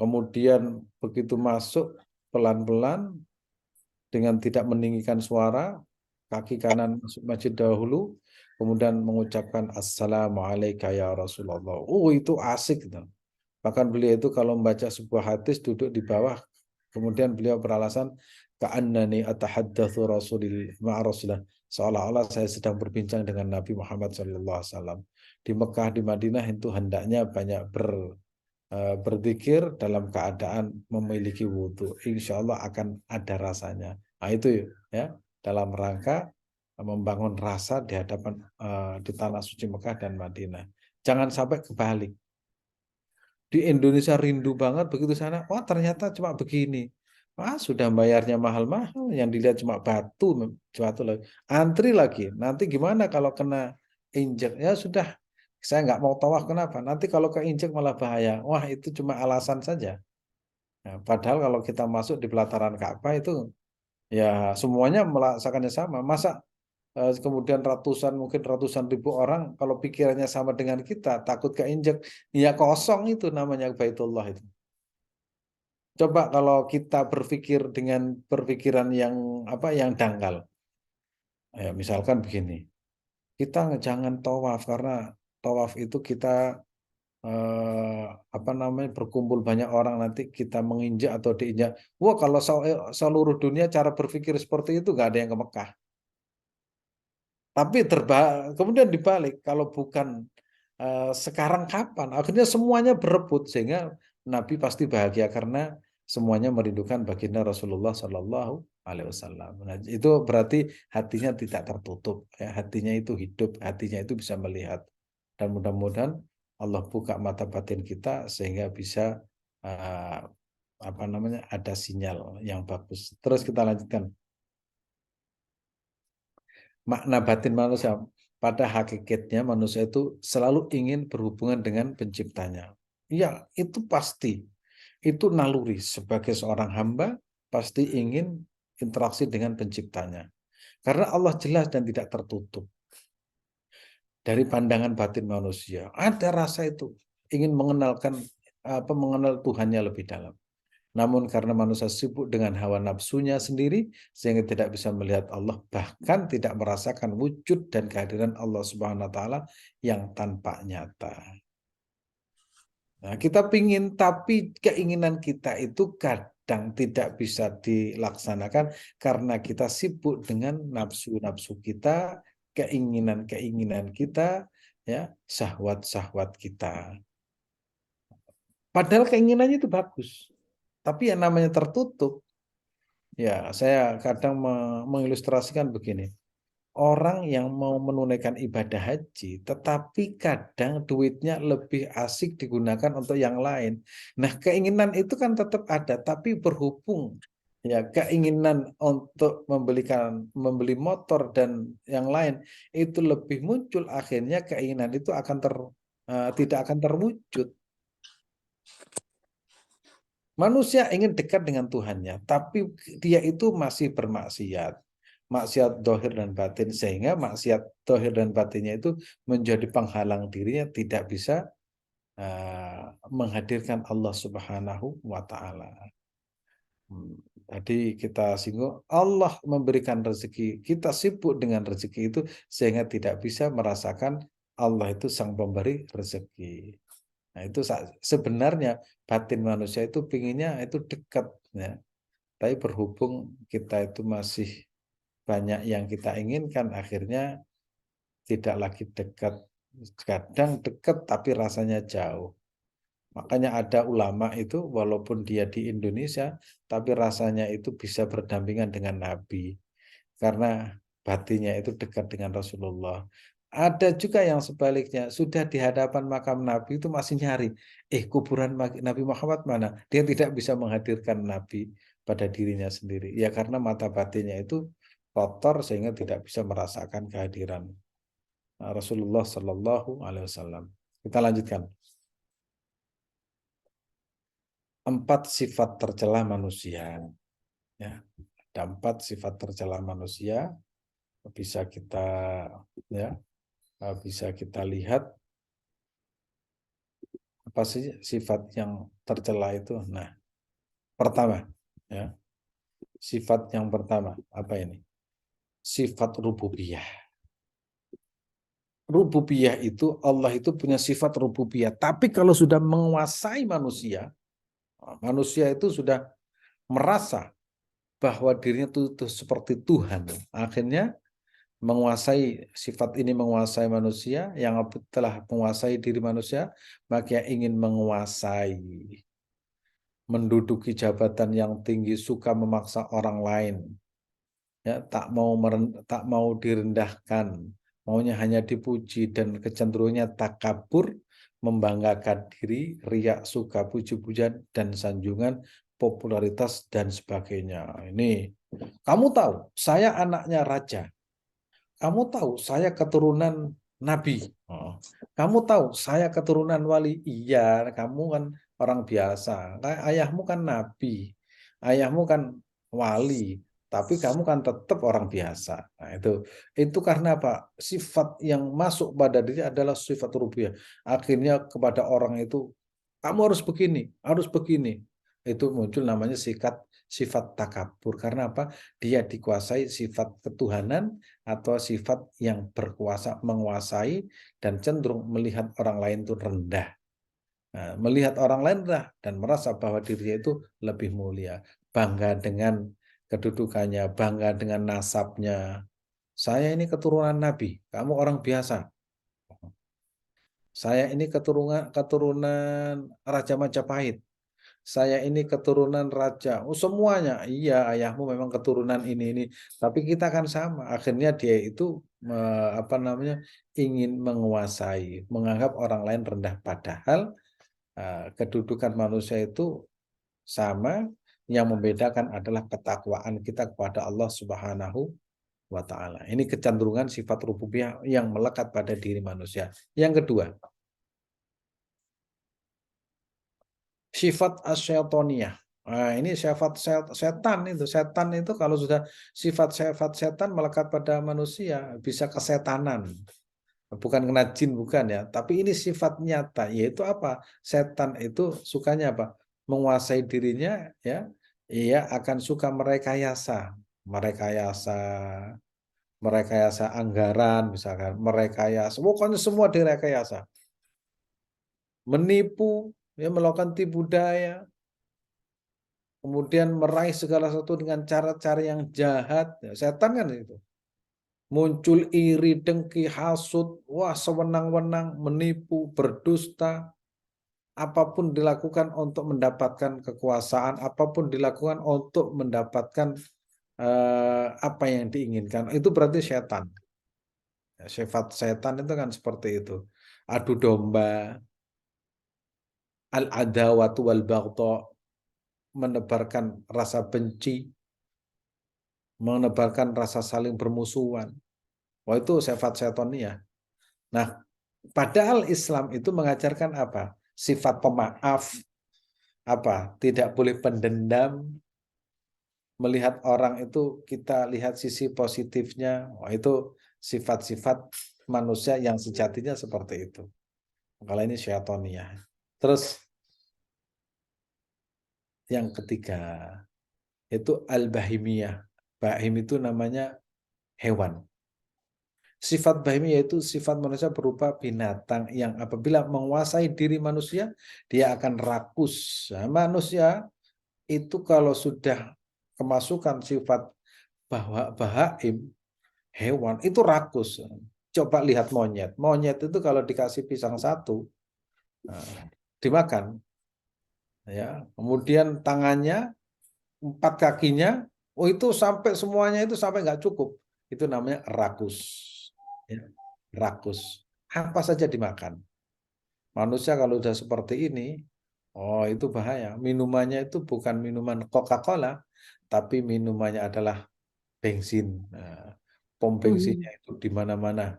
Kemudian begitu masuk pelan-pelan dengan tidak meninggikan suara, kaki kanan masuk masjid dahulu, kemudian mengucapkan Assalamualaikum ya Rasulullah. Oh itu asik gitu. Bahkan beliau itu kalau membaca sebuah hadis duduk di bawah, kemudian beliau beralasan ka'annani atahaddatsu Rasulillah. Seolah-olah saya sedang berbincang dengan Nabi Muhammad SAW. Di Mekah, di Madinah itu hendaknya banyak berzikir dalam keadaan memiliki wudhu. Insya Allah akan ada rasanya. Nah itu ya dalam rangka membangun rasa di hadapan di tanah suci Mekah dan Madinah. Jangan sampai kebalik. Di Indonesia rindu banget begitu sana. Wah ternyata cuma begini. Wah sudah bayarnya mahal-mahal. Yang dilihat cuma batu, batu lagi. Antri lagi. Nanti gimana kalau kena injek? Ya sudah. Saya nggak mau tawaf kenapa? Nanti kalau keinjek malah bahaya. Wah itu cuma alasan saja. Nah, padahal kalau kita masuk di pelataran Ka'bah itu ya semuanya merasakannya sama. Masa kemudian mungkin ratusan ribu orang kalau pikirannya sama dengan kita takut keinjek, ya kosong itu namanya Baitullah itu. Coba kalau kita berpikir dengan berpikiran yang apa yang dangkal. Ya, misalkan begini, kita jangan tawaf karena tawaf itu kita apa namanya berkumpul banyak orang nanti kita menginjak atau diinjak. Wah kalau seluruh dunia cara berpikir seperti itu nggak ada yang ke Mekah. Tapi kemudian dibalik, kalau bukan sekarang kapan? Akhirnya semuanya berebut sehingga Nabi pasti bahagia karena semuanya merindukan baginda Rasulullah Shallallahu Alaihi Wasallam. Nah, itu berarti hatinya tidak tertutup, ya, hatinya itu hidup, hatinya itu bisa melihat. Dan mudah-mudahan Allah buka mata batin kita sehingga bisa uh, apa namanya, ada sinyal yang bagus. Terus kita lanjutkan. Makna batin manusia, pada hakikatnya manusia itu selalu ingin berhubungan dengan penciptanya. Ya, itu pasti. Itu naluri sebagai seorang hamba pasti ingin interaksi dengan penciptanya. Karena Allah jelas dan tidak tertutup. Dari pandangan batin manusia, ada rasa itu ingin mengenal Tuhannya lebih dalam. Namun karena manusia sibuk dengan hawa nafsunya sendiri, sehingga tidak bisa melihat Allah, bahkan tidak merasakan wujud dan kehadiran Allah Subhanahu wa taala yang tanpa nyata. Nah, kita pingin, tapi keinginan kita itu kadang tidak bisa dilaksanakan karena kita sibuk dengan nafsu-nafsu kita, keinginan-keinginan kita, ya, syahwat-syahwat kita. Padahal keinginannya itu bagus. Tapi yang namanya tertutup, ya saya kadang mengilustrasikan begini. Orang yang mau menunaikan ibadah haji, tetapi kadang duitnya lebih asik digunakan untuk yang lain. Nah, keinginan itu kan tetap ada, tapi berhubung ya keinginan untuk membeli motor dan yang lain itu lebih muncul, akhirnya keinginan itu akan tidak akan terwujud. Manusia ingin dekat dengan Tuhannya, tapi dia itu masih bermaksiat. Maksiat dohir dan batin, sehingga maksiat dohir dan batinnya itu menjadi penghalang dirinya tidak bisa menghadirkan Allah Subhanahu wa Ta'ala. Tadi kita singgung, Allah memberikan rezeki, kita sibuk dengan rezeki itu sehingga tidak bisa merasakan Allah itu sang pemberi rezeki. Nah, itu sebenarnya batin manusia itu pinginnya itu dekat, ya. Tapi berhubung kita itu masih banyak yang kita inginkan, akhirnya tidak lagi dekat. Kadang dekat tapi rasanya jauh. Makanya ada ulama itu walaupun dia di Indonesia, tapi rasanya itu bisa berdampingan dengan Nabi. Karena batinnya itu dekat dengan Rasulullah. Ada juga yang sebaliknya, sudah di hadapan makam Nabi itu masih nyari, kuburan Nabi Muhammad mana? Dia tidak bisa menghadirkan Nabi pada dirinya sendiri. Ya karena mata batinnya itu kotor sehingga tidak bisa merasakan kehadiran Rasulullah Shallallahu Alaihi Wasallam. Kita lanjutkan. 4 sifat tercela manusia. Ya, ada 4 sifat tercela manusia. Bisa kita ya bisa kita lihat apa sih sifat yang tercela itu. Nah, pertama, ya, sifat yang pertama apa ini? Sifat rububiyah. Rububiyah itu Allah itu punya sifat rububiyah. Tapi kalau sudah menguasai manusia, manusia itu sudah merasa bahwa dirinya itu seperti Tuhan. Akhirnya menguasai sifat ini, menguasai manusia, yang telah menguasai diri manusia, maka ingin menguasai, menduduki jabatan yang tinggi, suka memaksa orang lain, ya, tak mau direndahkan, maunya hanya dipuji, dan kecenderungannya takabur, membanggakan diri, riak, suka puji-pujian dan sanjungan, popularitas dan sebagainya. Ini kamu tahu, saya anaknya raja. Kamu tahu saya keturunan nabi. Oh. Kamu tahu saya keturunan wali. Iya, kamu kan orang biasa. Ayahmu kan nabi. Ayahmu kan wali. Tapi kamu kan tetap orang biasa. Nah, itu karena apa? Sifat yang masuk pada diri adalah sifat rupiah. Akhirnya kepada orang itu, kamu harus begini, harus begini. Itu muncul namanya sifat takabur. Karena apa? Dia dikuasai sifat ketuhanan atau sifat yang berkuasa, menguasai dan cenderung melihat orang lain itu rendah. Nah, melihat orang lain rendah dan merasa bahwa dirinya itu lebih mulia. Bangga dengan kedudukannya, bangga dengan nasabnya. Saya ini keturunan Nabi, kamu orang biasa. Saya ini keturunan Raja Majapahit. saya ini keturunan raja. Oh, semuanya, iya ayahmu memang keturunan ini. Tapi kita kan sama. Akhirnya dia itu ingin menguasai, menganggap orang lain rendah. Padahal kedudukan manusia itu sama. Yang membedakan adalah ketakwaan kita kepada Allah Subhanahu wa Ta'ala. Ini kecenderungan sifat rububiyah yang melekat pada diri manusia. Yang kedua, sifat asyaitoniyah. Nah, ini sifat setan itu. Setan itu kalau sudah sifat setan melekat pada manusia, bisa kesetanan. Bukan kena jin, bukan ya. Tapi ini sifat nyata, yaitu apa? Setan itu sukanya apa? Menguasai dirinya, ya. Ia akan suka merekayasa, merekayasa, merekayasa anggaran, misalkan, merekayasa, pokoknya semua direkayasa. Menipu, ya, melakukan tipu daya, kemudian meraih segala sesuatu dengan cara-cara yang jahat. Ya, setan kan itu. Muncul iri, dengki, hasut, wah sewenang-wenang, menipu, berdusta, apapun dilakukan untuk mendapatkan kekuasaan, apapun dilakukan untuk mendapatkan apa yang diinginkan. Itu berarti setan. Ya, sifat setan itu kan seperti itu. Adu domba, al-adawatu wal-baghdha, menebarkan rasa benci, menebarkan rasa saling bermusuhan. Wah, itu sifat setannya. Nah, padahal Islam itu mengajarkan apa? Sifat pemaaf, apa? Tidak boleh pendendam. Melihat orang itu kita lihat sisi positifnya. Wah, itu sifat-sifat manusia yang sejatinya seperti itu. Kalau ini syaitoniyah. Terus yang ketiga itu al-bahimiyah. Bahim itu namanya hewan. Sifat bahimi yaitu sifat manusia berupa binatang yang apabila menguasai diri manusia, dia akan rakus. Nah, manusia itu kalau sudah kemasukan sifat bahaim, hewan, itu rakus. Coba lihat monyet. Monyet itu kalau dikasih pisang satu, dimakan. Ya, kemudian tangannya, 4 kakinya, oh itu sampai semuanya itu sampai nggak cukup. Itu namanya rakus. Ya, rakus. Apa saja dimakan. Manusia kalau sudah seperti ini, oh itu bahaya. Minumannya itu bukan minuman Coca-Cola, tapi minumannya adalah bensin. Nah, pom bensinnya itu di mana-mana.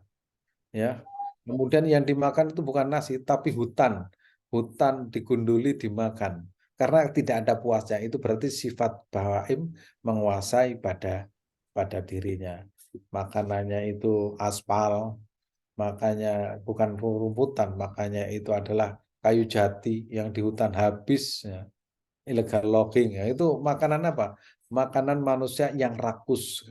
Ya. Kemudian yang dimakan itu bukan nasi, tapi hutan. Hutan digunduli dimakan. Karena tidak ada puasnya. Itu berarti sifat bawaim menguasai pada dirinya. Makanannya itu aspal, makanya bukan rumputan, makanya itu adalah kayu jati yang di hutan habis, ya. Illegal logging, ya. Itu makanan apa? Makanan manusia yang rakus.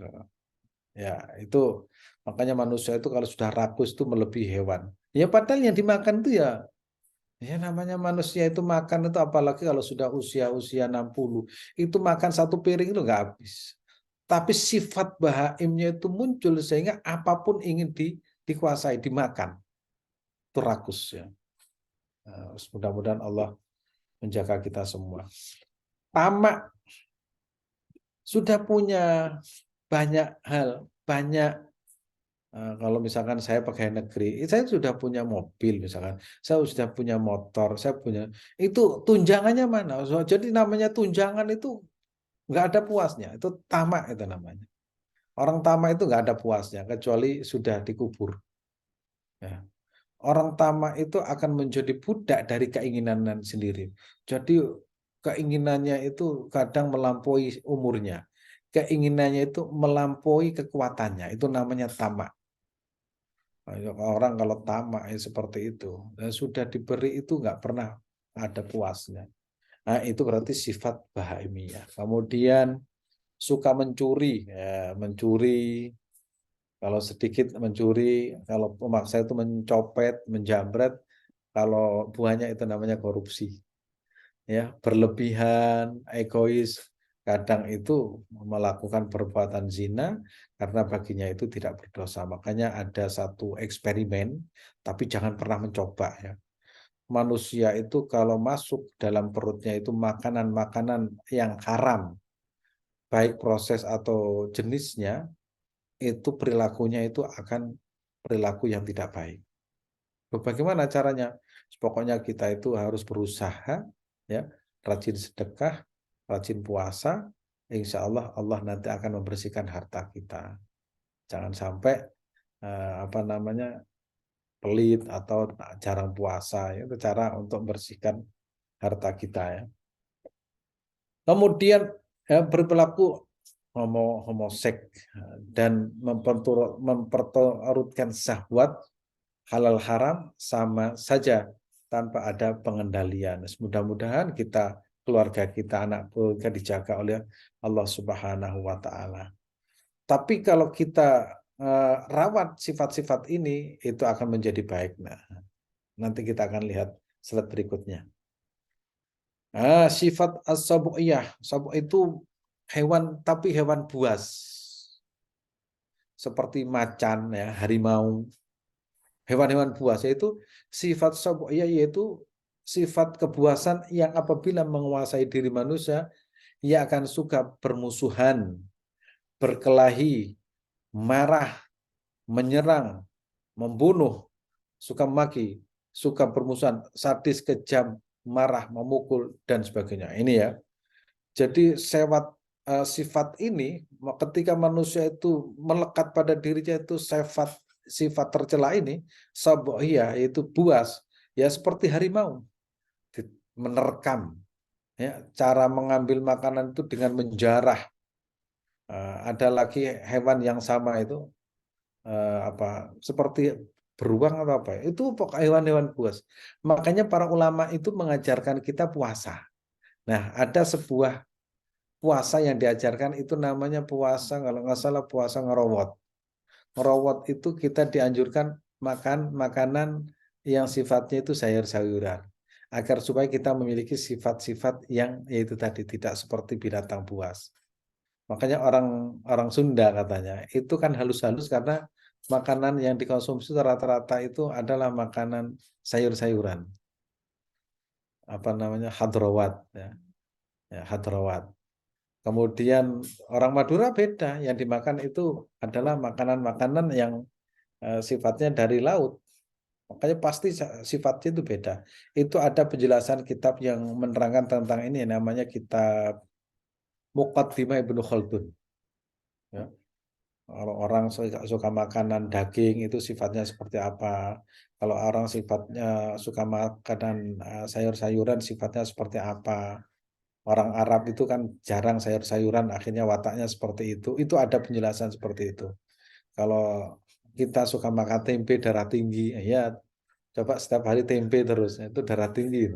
Ya, itu makanya manusia itu kalau sudah rakus itu melebihi hewan. Ya padahal yang dimakan itu ya namanya manusia itu makan itu apalagi kalau sudah usia 60 itu makan satu piring itu nggak habis. Tapi sifat bahaimnya itu muncul sehingga apapun ingin dikuasai, dimakan. Itu rakus ya. Mudah-mudahan Allah menjaga kita semua. Tamak sudah punya banyak hal, banyak. Kalau misalkan saya pegawai negeri, saya sudah punya mobil misalkan, saya sudah punya motor, saya punya, itu tunjangannya mana? Jadi namanya tunjangan itu nggak ada puasnya, itu tamak itu namanya. Orang tamak itu nggak ada puasnya kecuali sudah dikubur. Ya. Orang tamak itu akan menjadi budak dari keinginan sendiri. Jadi keinginannya itu kadang melampaui umurnya. Keinginannya itu melampaui kekuatannya. Itu namanya tamak. Orang kalau tamak ya seperti itu, dan sudah diberi itu nggak pernah ada puasnya. Nah, itu berarti sifat bahaimiyah. Kemudian suka mencuri, ya, mencuri. Kalau sedikit mencuri, kalau memaksa itu mencopet, menjamret. Kalau buahnya itu namanya korupsi. Ya, berlebihan, egois, kadang itu melakukan perbuatan zina karena baginya itu tidak berdosa. Makanya ada satu eksperimen, tapi jangan pernah mencoba ya. manusia itu kalau masuk dalam perutnya itu makanan-makanan yang haram, baik proses atau jenisnya, itu perilakunya itu akan perilaku yang tidak baik. Bagaimana caranya? Pokoknya kita itu harus berusaha, ya, rajin sedekah, rajin puasa, insya Allah Allah nanti akan membersihkan harta kita. Jangan sampai pelit atau jarang puasa. Itu cara untuk membersihkan harta kita, ya. Kemudian berperilaku homoseks dan memperturutkan syahwat halal haram sama saja tanpa ada pengendalian. Mudah-mudahan keluarga kita, anak keluarga dijaga oleh Allah Subhanahu wa taala. Tapi kalau kita rawat sifat-sifat ini, itu akan menjadi baik. Nah, nanti kita akan lihat slide berikutnya. Sifat as-sabu'iyah. Sabu' itu hewan, tapi hewan buas. Seperti macan, ya, harimau. Hewan-hewan buas, yaitu sifat sabu'iyah, yaitu sifat kebuasan yang apabila menguasai diri manusia, ia akan suka bermusuhan, berkelahi, marah, menyerang, membunuh, suka maki, suka bermusuhan, sadis, kejam, marah, memukul, dan sebagainya. Ini ya. Jadi sifat ini, ketika manusia itu melekat pada dirinya, itu sifat tercela ini, sabu'iyah, yaitu buas, ya seperti harimau, menerkam, ya, cara mengambil makanan itu dengan menjarah. Ada lagi hewan yang sama itu, seperti beruang atau apa, itu pokoknya hewan-hewan buas. Makanya para ulama itu mengajarkan kita puasa. Nah, ada sebuah puasa yang diajarkan itu namanya puasa, kalau nggak salah puasa ngerowot. Ngerowot itu kita dianjurkan makan makanan yang sifatnya itu sayur-sayuran, agar supaya kita memiliki sifat-sifat yang yaitu tadi tidak seperti binatang buas. Makanya orang Sunda katanya itu kan halus-halus karena makanan yang dikonsumsi rata-rata itu adalah makanan sayur-sayuran. Hadrawat, ya. Ya, hadrawat. Kemudian orang Madura beda, yang dimakan itu adalah makanan-makanan yang sifatnya dari laut. Makanya pasti sifatnya itu beda. Itu ada penjelasan kitab yang menerangkan tentang ini, namanya kitab Muqaddimah Ibnu Khaldun. Ya. Kalau orang suka makanan daging itu sifatnya seperti apa? Kalau orang sifatnya suka makanan sayur-sayuran sifatnya seperti apa? Orang Arab itu kan jarang sayur-sayuran, akhirnya wataknya seperti itu. Itu ada penjelasan seperti itu. Kalau kita suka makan tempe darah tinggi, ya coba setiap hari tempe terus, itu darah tinggi.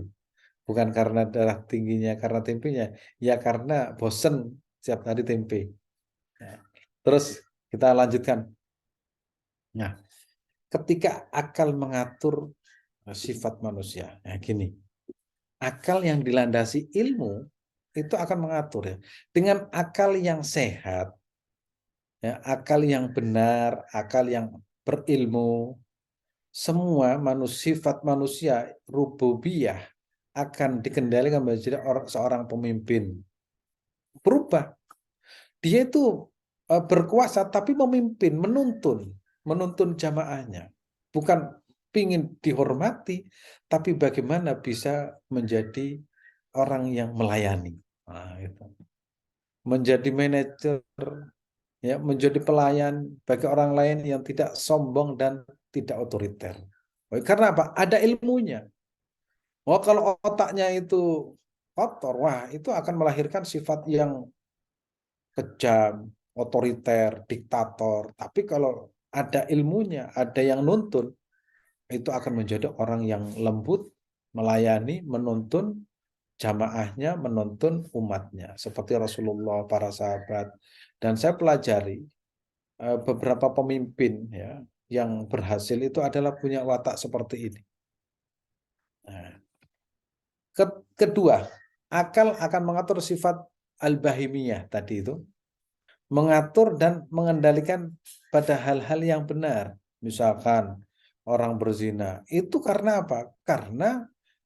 Bukan karena darah tingginya, karena tempenya, ya karena bosen setiap hari tempe. Ya. Terus kita lanjutkan. Nah, ketika akal mengatur sifat manusia, nah gini, akal yang dilandasi ilmu itu akan mengatur, ya. Dengan akal yang sehat, ya, akal yang benar, akal yang berilmu, semua sifat manusia rububiyah akan dikendalikan menjadi seorang pemimpin. Berubah. Dia itu berkuasa tapi memimpin, menuntun jamaahnya. Bukan pingin dihormati, tapi bagaimana bisa menjadi orang yang melayani. Nah, itu. Menjadi manajer, ya, menjadi pelayan bagi orang lain yang tidak sombong dan tidak otoriter. Karena apa? Ada ilmunya. Oh, kalau otaknya itu kotor, wah itu akan melahirkan sifat yang kejam, otoriter, diktator. Tapi kalau ada ilmunya, ada yang nuntun, itu akan menjadi orang yang lembut, melayani, menuntun jamaahnya, menuntun umatnya. Seperti Rasulullah, para sahabat. Dan saya pelajari beberapa pemimpin, ya, yang berhasil itu adalah punya watak seperti ini. Nah, kedua, akal akan mengatur sifat al-bahimiyah tadi itu. Mengatur dan mengendalikan pada hal-hal yang benar. Misalkan orang berzina. Itu karena apa? Karena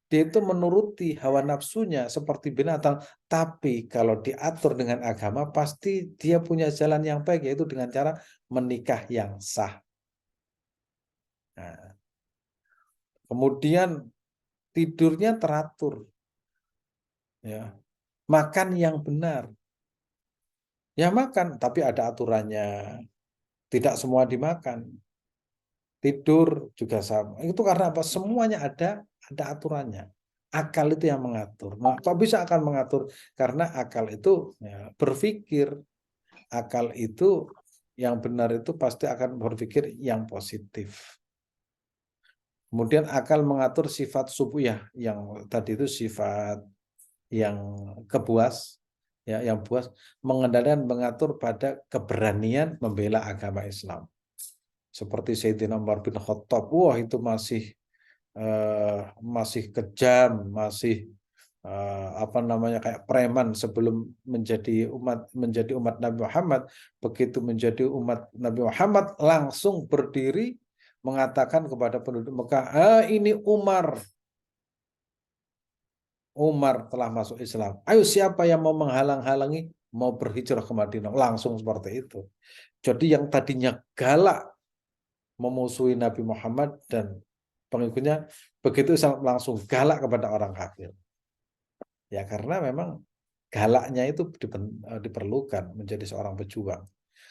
dia itu menuruti hawa nafsunya seperti binatang, tapi kalau diatur dengan agama pasti dia punya jalan yang baik, yaitu dengan cara menikah yang sah. Nah, kemudian tidurnya teratur, ya, makan yang benar, ya makan tapi ada aturannya, tidak semua dimakan. Tidur juga sama. Itu karena apa? Semuanya ada aturannya. Akal itu yang mengatur. Nah, kok bisa akal mengatur? Karena akal itu ya, berpikir. Akal itu yang benar itu pasti akan berpikir yang positif. Kemudian akal mengatur sifat subuh yang tadi itu sifat yang kebuas, ya, yang buas, mengendalikan mengatur pada keberanian membela agama Islam. Seperti Sayyidina Umar bin Khattab, wah itu masih kejam, masih apa namanya kayak preman sebelum menjadi umat Nabi Muhammad. Begitu menjadi umat Nabi Muhammad langsung berdiri mengatakan kepada penduduk Mekah, ini Umar telah masuk Islam. Ayo siapa yang mau menghalang-halangi mau berhijrah ke Madinah? Langsung seperti itu. Jadi yang tadinya galak memusuhi Nabi Muhammad dan pengikutnya, begitu Islam langsung galak kepada orang kafir. Ya karena memang galaknya itu diperlukan menjadi seorang pejuang.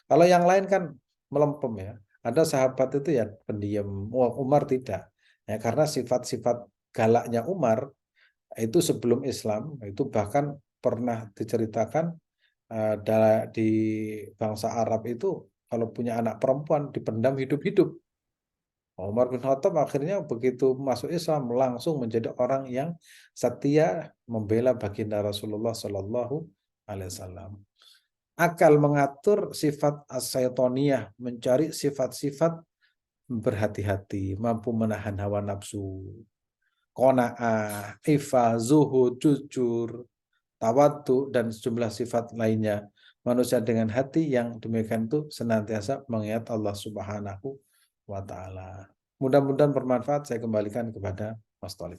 Kalau yang lain kan melempem ya. Ada sahabat itu ya pendiam. Umar tidak. Ya karena sifat-sifat galaknya Umar itu sebelum Islam itu bahkan pernah diceritakan di bangsa Arab itu kalau punya anak perempuan dipendam hidup-hidup. Umar bin Khattab akhirnya begitu masuk Islam langsung menjadi orang yang setia membela baginda Rasulullah Shallallahu Alaihi Wasallam. Akal mengatur sifat as-syaitoniyah, mencari sifat-sifat berhati-hati, mampu menahan hawa nafsu, qanaah, ifah, zuhud, jujur, tawadhu, dan sejumlah sifat lainnya. Manusia dengan hati yang demikian itu senantiasa mengingat Allah Subhanahu wa Ta'ala. Mudah-mudahan bermanfaat. Saya kembalikan kepada Mas Thalib.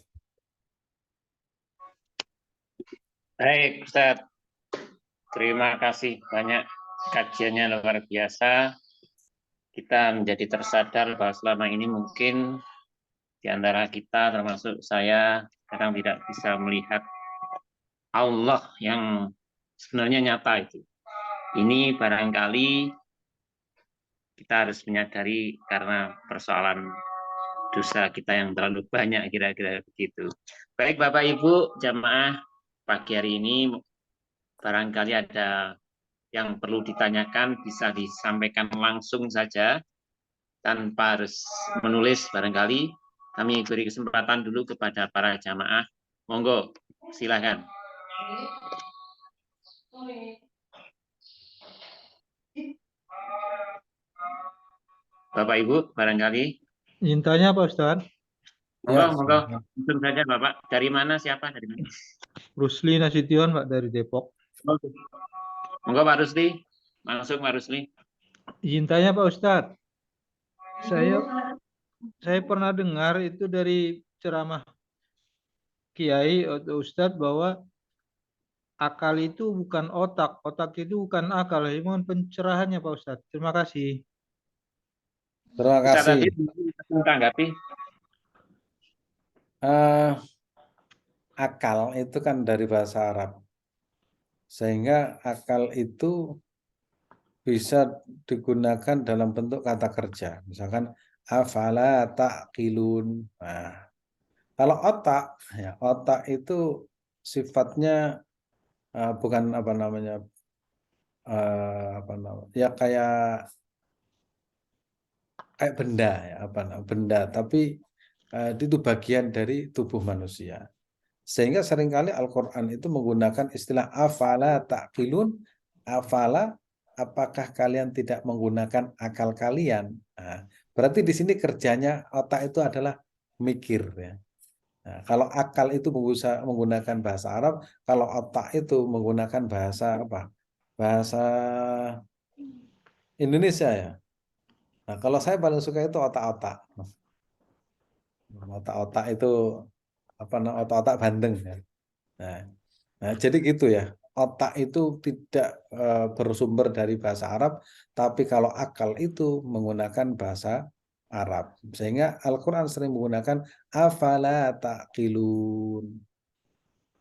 Baik, Ustaz. Terima kasih banyak. Kajiannya luar biasa. Kita menjadi tersadar bahwa selama ini mungkin di antara kita, termasuk saya, kadang tidak bisa melihat Allah yang sebenarnya nyata itu. Ini barangkali kita harus menyadari karena persoalan dosa kita yang terlalu banyak, kira-kira begitu. Baik Bapak Ibu jamaah, pagi hari ini barangkali ada yang perlu ditanyakan, bisa disampaikan langsung saja tanpa harus menulis. Barangkali kami beri kesempatan dulu kepada para jamaah. Monggo, silakan. Bapak Ibu, barangkali. Izin tanya Pak Ustadz. Monggo, Ya, monggo. Langsung saja Bapak. Dari mana, siapa? Dari mana? Rusli Nasution Pak dari Depok. Monggo Pak Rusli. Langsung Pak Rusli. Izin tanya Pak Ustadz. Saya pernah dengar itu dari ceramah Kiai atau Ustadz bahwa akal itu bukan otak, otak itu bukan akal. Mohon pencerahannya Pak Ustadz. Terima kasih. terima Bisa kasih. tadi tanggapi. Akal itu kan dari bahasa Arab. Sehingga akal itu bisa digunakan dalam bentuk kata kerja. Misalkan afala taqilun. Nah, kalau otak, ya otak itu sifatnya bukan apa namanya, ya kayak benda ya benda, tapi itu bagian dari tubuh manusia. Sehingga seringkali Al-Quran itu menggunakan istilah afala taqilun, afala, apakah kalian tidak menggunakan akal kalian? Nah, berarti di sini kerjanya otak itu adalah mikir ya. Nah, kalau akal itu menggunakan bahasa Arab, kalau otak itu menggunakan bahasa apa? Bahasa Indonesia ya. Nah, kalau saya paling suka itu otak-otak. Otak-otak itu otak-otak bandeng. Ya. Nah, jadi gitu ya. Otak itu tidak bersumber dari bahasa Arab, tapi kalau akal itu menggunakan bahasa Arab. Sehingga Al-Quran sering menggunakan afala taqilun.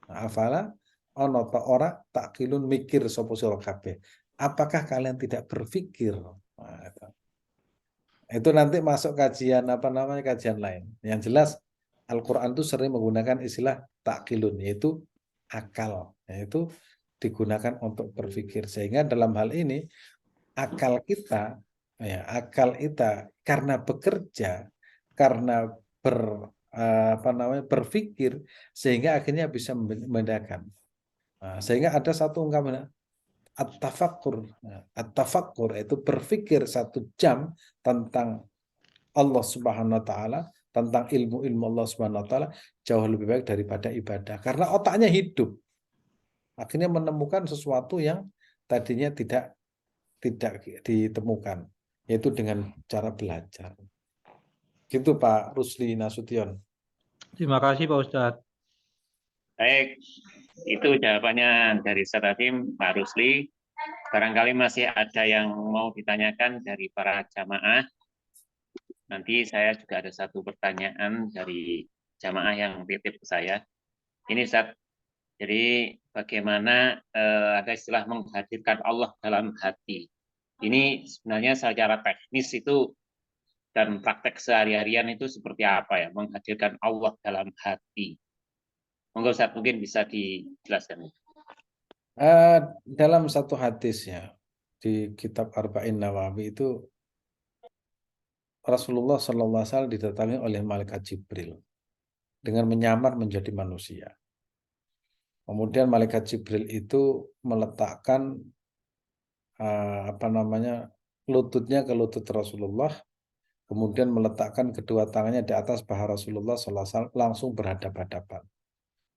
Nah, afala ono ta ora taqilun mikir sapa sira kabeh. Apakah kalian tidak berpikir? Nah, itu nanti masuk kajian kajian lain. Yang jelas Al-Quran itu sering menggunakan istilah taklun, yaitu akal, yaitu digunakan untuk berpikir. Sehingga dalam hal ini akal kita, akal kita karena bekerja, karena berpikir, sehingga akhirnya bisa membedakan. Nah, sehingga ada satu ungkapan at-tafakkur. At-tafakkur itu berpikir 1 jam tentang Allah Subhanahu wa taala, tentang ilmu-ilmu Allah Subhanahu wa taala jauh lebih baik daripada ibadah karena otaknya hidup. Akhirnya menemukan sesuatu yang tadinya tidak ditemukan, yaitu dengan cara belajar. Gitu Pak Rusli Nasution. Terima kasih Pak Ustadz. Baik, itu jawabannya dari Ustaz Hatim, Pak Rusli. Barangkali masih ada yang mau ditanyakan dari para jamaah. Nanti saya juga ada satu pertanyaan dari jamaah yang titip ke saya. Ini Ustaz, jadi bagaimana ada istilah menghadirkan Allah dalam hati. Ini sebenarnya secara teknis itu dan praktek sehari-harian itu seperti apa ya, menghadirkan Allah dalam hati. Monggo Ustaz, mungkin bisa dijelaskan. Dalam satu hadis ya, di kitab Arba'in Nawawi itu Rasulullah SAW didatangi oleh malaikat Jibril dengan menyamar menjadi manusia. Kemudian malaikat Jibril itu meletakkan lututnya ke lutut Rasulullah, kemudian meletakkan kedua tangannya di atas paha Rasulullah SAW, langsung berhadapan-hadapan.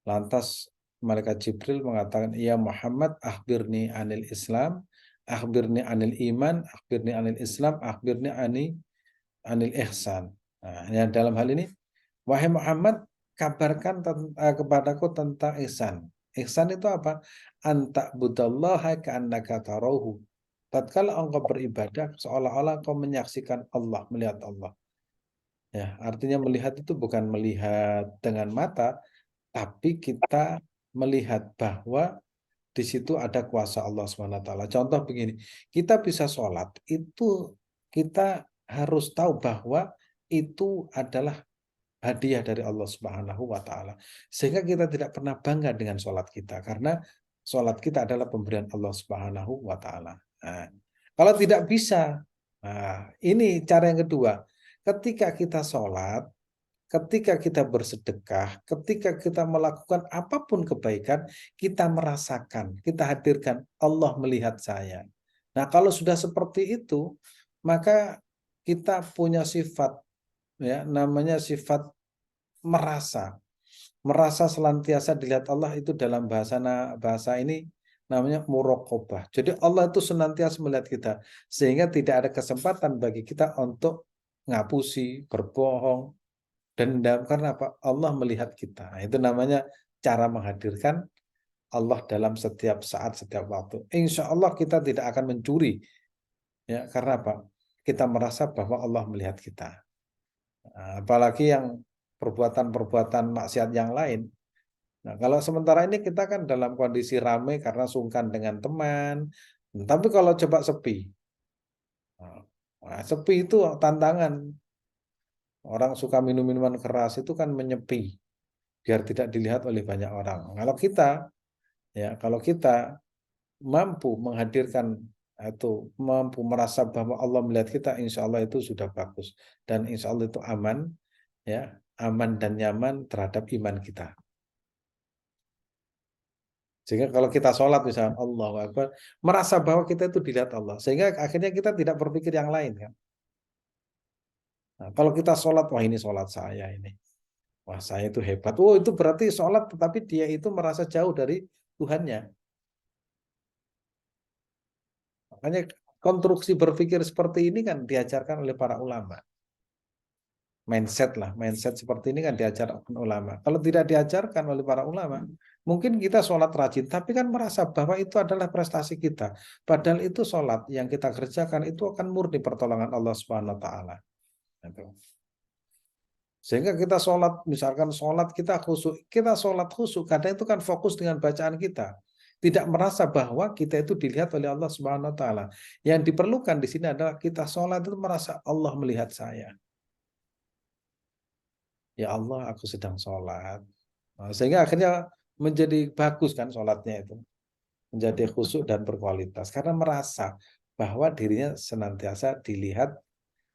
Lantas malaikat Jibril mengatakan, "Ya Muhammad, akhbirni anil Islam, akhbirni anil iman, akhbirni anil Islam, akhbirni anil ihsan." Nah, ya, dalam hal ini, wahai Muhammad, kabarkan kepadaku tentang ihsan. Ihsan itu apa? Anta budallaha ka'annaka tarahu. Tatkala engkau beribadah, seolah-olah engkau menyaksikan Allah, melihat Allah. Ya, artinya melihat itu bukan melihat dengan mata, tapi kita melihat bahwa di situ ada kuasa Allah SWT. Contoh begini, kita bisa sholat, itu kita harus tahu bahwa itu adalah hadiah dari Allah Subhanahu wa taala. Sehingga kita tidak pernah bangga dengan sholat kita karena sholat kita adalah pemberian Allah Subhanahu wa taala. Nah, kalau tidak bisa, ini cara yang kedua. Ketika kita sholat, ketika kita bersedekah, ketika kita melakukan apapun kebaikan, kita merasakan, kita hadirkan Allah melihat saya. Nah, kalau sudah seperti itu, maka kita punya sifat, ya, namanya sifat merasa selantiasa dilihat Allah. Itu dalam bahasa ini namanya muraqabah. Jadi Allah itu senantiasa melihat kita, sehingga tidak ada kesempatan bagi kita untuk ngapusi, berbohong, dendam. Karena apa? Allah melihat kita. Nah, itu namanya cara menghadirkan Allah dalam setiap saat, setiap waktu. Insya Allah kita tidak akan mencuri, ya, karena apa? Kita merasa bahwa Allah melihat kita. Nah, apalagi yang perbuatan-perbuatan maksiat yang lain. Nah, kalau sementara ini kita kan dalam kondisi ramai karena sungkan dengan teman. Tapi kalau coba sepi, sepi itu tantangan. Orang suka minum minuman keras itu kan menyepi biar tidak dilihat oleh banyak orang. Kalau kita mampu menghadirkan itu, mampu merasa bahwa Allah melihat kita, insya Allah itu sudah bagus, dan insya Allah itu aman, ya, aman dan nyaman terhadap iman kita. Sehingga kalau kita sholat misalnya Allahu Akbar, merasa bahwa kita itu dilihat Allah, sehingga akhirnya kita tidak berpikir yang lain kan. Nah, kalau kita sholat, wah ini sholat saya ini, wah saya itu hebat. Oh itu berarti sholat, tetapi dia itu merasa jauh dari Tuhannya. Makanya konstruksi berpikir seperti ini kan diajarkan oleh para ulama. mindset lah, mindset seperti ini kan diajarkan ulama. Kalau tidak diajarkan oleh para ulama, mungkin kita sholat rajin, tapi kan merasa bahwa itu adalah prestasi kita. Padahal itu sholat yang kita kerjakan itu akan murni pertolongan Allah Subhanahu Wa Taala. Sehingga kita sholat, misalkan sholat kita sholat khusyuk, kadang itu kan fokus dengan bacaan kita. Tidak merasa bahwa kita itu dilihat oleh Allah Subhanahu Wa Taala. Yang diperlukan di sini adalah kita sholat itu merasa Allah melihat saya. Ya Allah, aku sedang sholat. Nah, sehingga akhirnya menjadi bagus kan sholatnya itu. Menjadi khusyuk dan berkualitas. Karena merasa bahwa dirinya senantiasa dilihat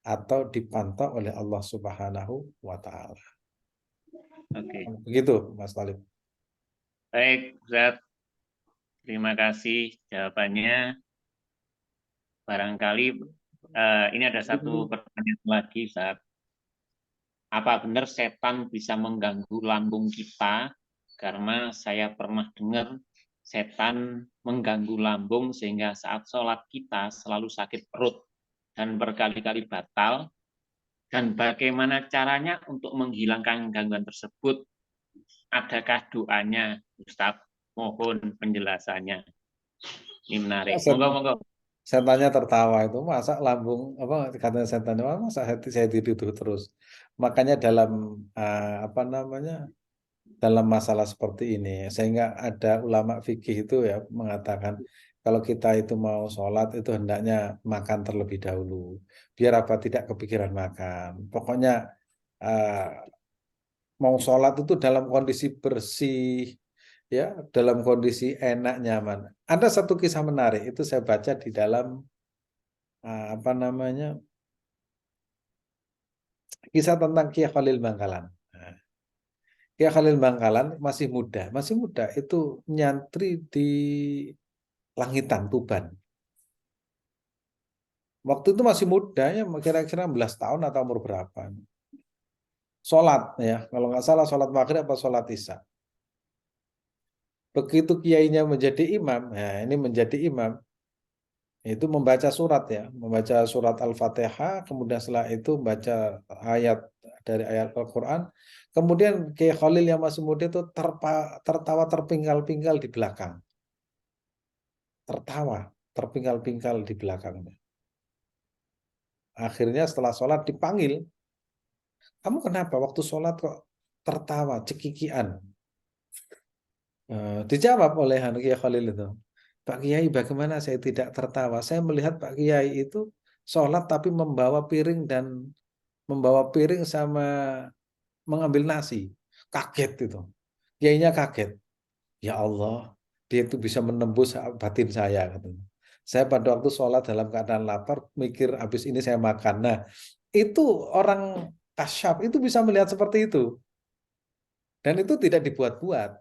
atau dipantau oleh Allah Subhanahu Wa Ta'ala. Oke. Begitu, Mas Talib. Baik, Ustaz. Terima kasih jawabannya. Barangkali ini ada satu pertanyaan lagi, Ustaz. Apa benar setan bisa mengganggu lambung kita? Karena saya pernah dengar setan mengganggu lambung sehingga saat sholat kita selalu sakit perut dan berkali-kali batal. Dan bagaimana caranya untuk menghilangkan gangguan tersebut? Adakah doanya, Ustadz? Mohon penjelasannya. Ini menarik. Monggo. Setannya tertawa itu, masa lambung apa katanya setan, masa saya tidur terus. Makanya dalam dalam masalah seperti ini, sehingga ada ulama fikih itu ya mengatakan kalau kita itu mau sholat itu hendaknya makan terlebih dahulu, biar apa tidak kepikiran makan. Pokoknya mau sholat itu dalam kondisi bersih, ya, dalam kondisi enak nyaman. Ada satu kisah menarik itu saya baca di dalam kisah tentang Kiai Khalil Bangkalan. Kiai Khalil Bangkalan masih muda itu nyantri di Langitan Tuban. Waktu itu masih muda ya, kira-kira 16 tahun atau umur berapa. Sholat ya, kalau nggak salah sholat maghrib atau sholat isya. Begitu kiainya menjadi imam, nah ini menjadi imam, itu membaca surat ya, membaca surat Al-Fatihah, kemudian setelah itu membaca ayat dari ayat Al-Quran, kemudian Kiai Khalil yang masih muda itu tertawa terpinggal-pinggal di belakang. Tertawa, terpinggal-pinggal di belakangnya. Akhirnya setelah sholat dipanggil, kamu kenapa waktu sholat kok tertawa, cekikian? Dijawab oleh Kiai Khalil itu, Pak Kiai, bagaimana saya tidak tertawa? Saya melihat Pak Kiai itu sholat tapi membawa piring sama mengambil nasi. Kaget itu. Kiainya kaget. Ya Allah, dia itu bisa menembus batin saya. Saya pada waktu sholat dalam keadaan lapar, mikir habis ini saya makan. Nah, itu orang kasyaf itu bisa melihat seperti itu. Dan itu tidak dibuat-buat.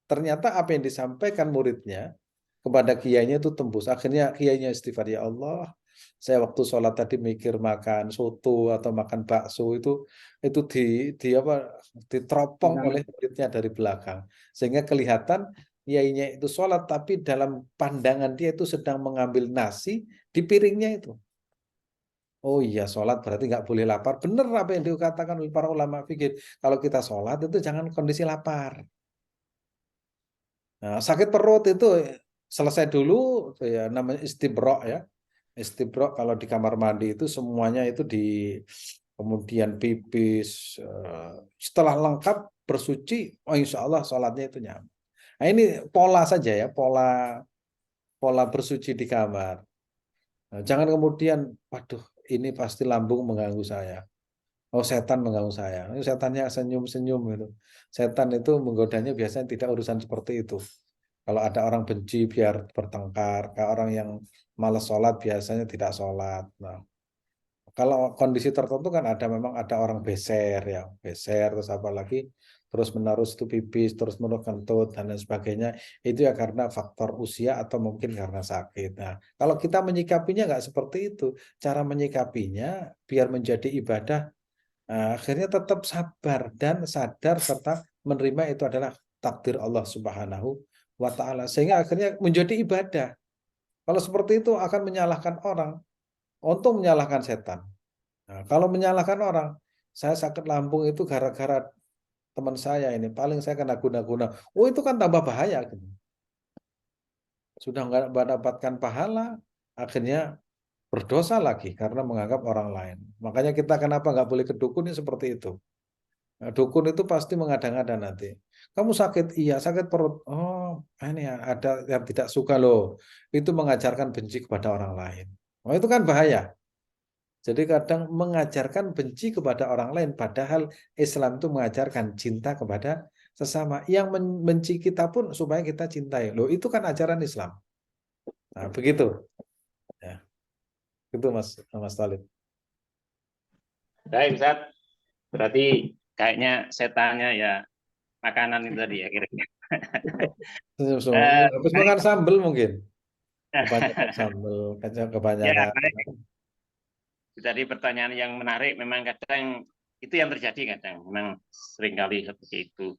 Ternyata apa yang disampaikan muridnya kepada kiainya itu tembus. Akhirnya kiainya istighfar, ya Allah, saya waktu sholat tadi mikir makan soto atau makan bakso itu diteropong oleh muridnya dari belakang. Sehingga kelihatan kiainya itu sholat tapi dalam pandangan dia itu sedang mengambil nasi di piringnya itu. Oh iya, sholat berarti nggak boleh lapar. Benar apa yang dikatakan oleh para ulama fikih. Kalau kita sholat itu jangan kondisi lapar. Nah, sakit perut itu selesai dulu ya, namanya istibro ya. Istibro kalau di kamar mandi itu semuanya itu kemudian pipis, setelah lengkap bersuci, oh insya Allah sholatnya itu nyaman. Nah ini pola saja ya, pola bersuci di kamar. Nah, jangan kemudian, waduh ini pasti lambung mengganggu saya. Oh setan mengganggu saya. Ini setannya senyum-senyum itu. Setan itu menggodanya biasanya tidak urusan seperti itu. Kalau ada orang benci biar bertengkar. Kalau orang yang malas sholat biasanya tidak sholat. Nah, kalau kondisi tertentu kan memang ada orang beser ya, beser terus apalagi terus menerus itu pipis, terus menerus kentut dan lain sebagainya. Itu ya karena faktor usia atau mungkin karena sakit. Nah, kalau kita menyikapinya nggak seperti itu, cara menyikapinya biar menjadi ibadah. Nah, akhirnya tetap sabar dan sadar serta menerima itu adalah takdir Allah Subhanahu wa Ta'ala, sehingga akhirnya menjadi ibadah. Kalau seperti itu akan menyalahkan orang, untung menyalahkan setan. Nah, kalau menyalahkan orang, saya sakit lambung itu gara-gara teman saya ini, paling saya kena guna-guna. Oh itu kan tambah bahaya gitu. Sudah nggak mendapatkan pahala, akhirnya berdosa lagi karena menganggap orang lain. Makanya kita kenapa nggak boleh ke dukun seperti itu. Nah, dukun itu pasti mengada-ngada nanti. Kamu sakit, iya sakit perut. Oh, ini ada yang tidak suka loh. Itu mengajarkan benci kepada orang lain. Oh itu kan bahaya. Jadi kadang mengajarkan benci kepada orang lain, padahal Islam itu mengajarkan cinta kepada sesama. Yang membenci kita pun supaya kita cintai. Loh itu kan ajaran Islam. Nah begitu. Ya, itu Mas Talib. Baik, Ustaz. Berarti kayaknya setannya ya makanan itu tadi ya kira-kira. Habis makan sambal mungkin. Kebanyakan sambal, kebanyakan. Ya, baik. Tadi pertanyaan yang menarik, memang kadang itu yang terjadi kadang, memang seringkali seperti itu.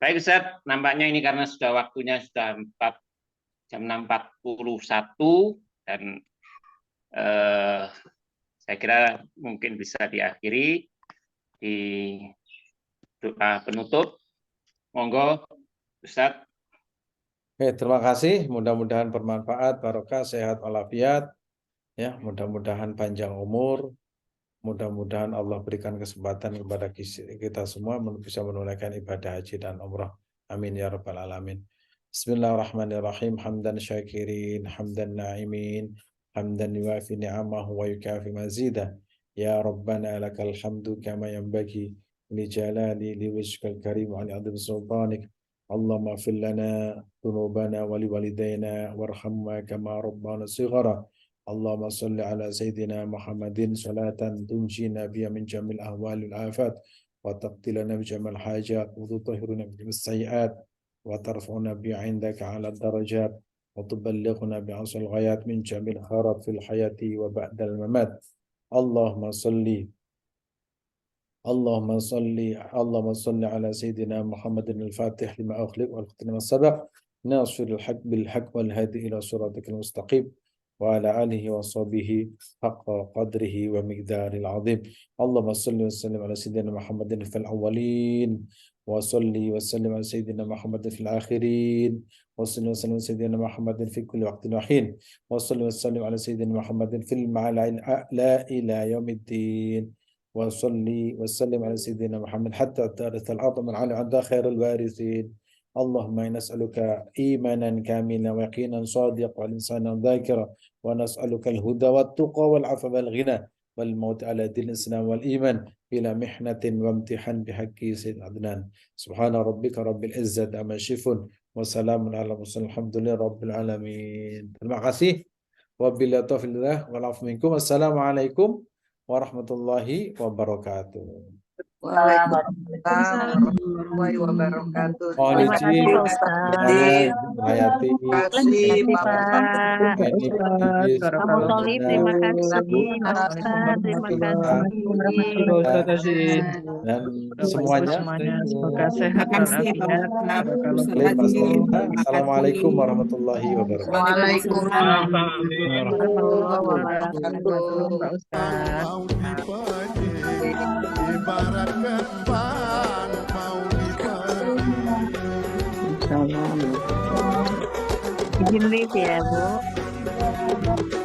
Baik Ustaz, nampaknya ini karena sudah waktunya sudah jam 6.41 dan saya kira mungkin bisa diakhiri di doa penutup. Monggo Ustaz. Oke, terima kasih. Mudah-mudahan bermanfaat, barokah, sehat, walafiat. Ya, mudah-mudahan panjang umur. Mudah-mudahan Allah berikan kesempatan kepada kita semua bisa menunaikan ibadah haji dan umrah. Amin ya rabbal alamin. Bismillahirrahmanirrahim. Hamdan syakirin, hamdan na'imin, hamdan yuafi ni'amahu wa yukafi mazidah. Ya Rabbana lakal hamdu kama yanbaghi li jalali li wajhikal karim wa li 'azimi sultanik. Allahumma ighfir lana dhunubana wa li walidayna warhamna kama rabbana shighara. Allahumma salli ala Sayyidina Muhammadin salatan tunjina biya min jamil ahwal al-afat wa taqtilana bi jamal hajat wa tutahhiruna bi sayyiat wa tarfa'una bi 'indaka 'ala darajat wa tuballighuna bi asal ghayat min jamil kharat fil hayati wa ba'dal mamat. Allahumma salli ala Sayyidina Muhammadin al-Fatih lima ughliq wal khatim as-sabaq nasiril haqq bil haqq wal hadi ila siratikal mustaqim wa ala alihi wa sahbihi haqqa qadrihi wa miqdaril azim. Allahumma salli wa sallim ala Sayyidina Muhammadin fil awwalin wa salli wa sallim ala Sayyidina Muhammadin fil akhirin wa salli wa sallim ala Sayyidina Muhammadin fi kulli waqtin wa hin wa salli wa sallim ala Sayyidina Muhammadin fil ma'ala'il a'la ila yaumiddin wa salli wa sallim ala Sayyidina Muhammad hatta tarith al-'azam al-'ali 'inda khairil warithin. Allahumma nas'aluka imanan kamilan wa yaqinan sadiqan wa lisanan dhakira wa nas'aluka al-huda wat tuqa wal 'afwa wal ghina wal maut ala dinil islam wal iman bila mihnatin wa imtihan bihaqqi sayyid adnan. Subhana rabbika rabbil izzati amma yasifun wa salamun ala mursalin alhamdulillahi rabbil alamin. Terima kasih. Wabillahi taufiq wal 'afwu minkum. Assalamualaikum warahmatullahi wabarakatuh. Waalaikumsalam warahmatullahi wabarakatuh. Mohon izin, Hayati. Terima kasih Pak Kamu Tolib, terima kasih Pak Ustaz, terima kasih dan semuanya. Semoga sehat walafiat. Assalamualaikum warahmatullahi wabarakatuh. Waalaikumsalam Warahmatullahi wabarakatuh, Pak Ustaz. Ibaratkan ban mau Izin live ya Bu.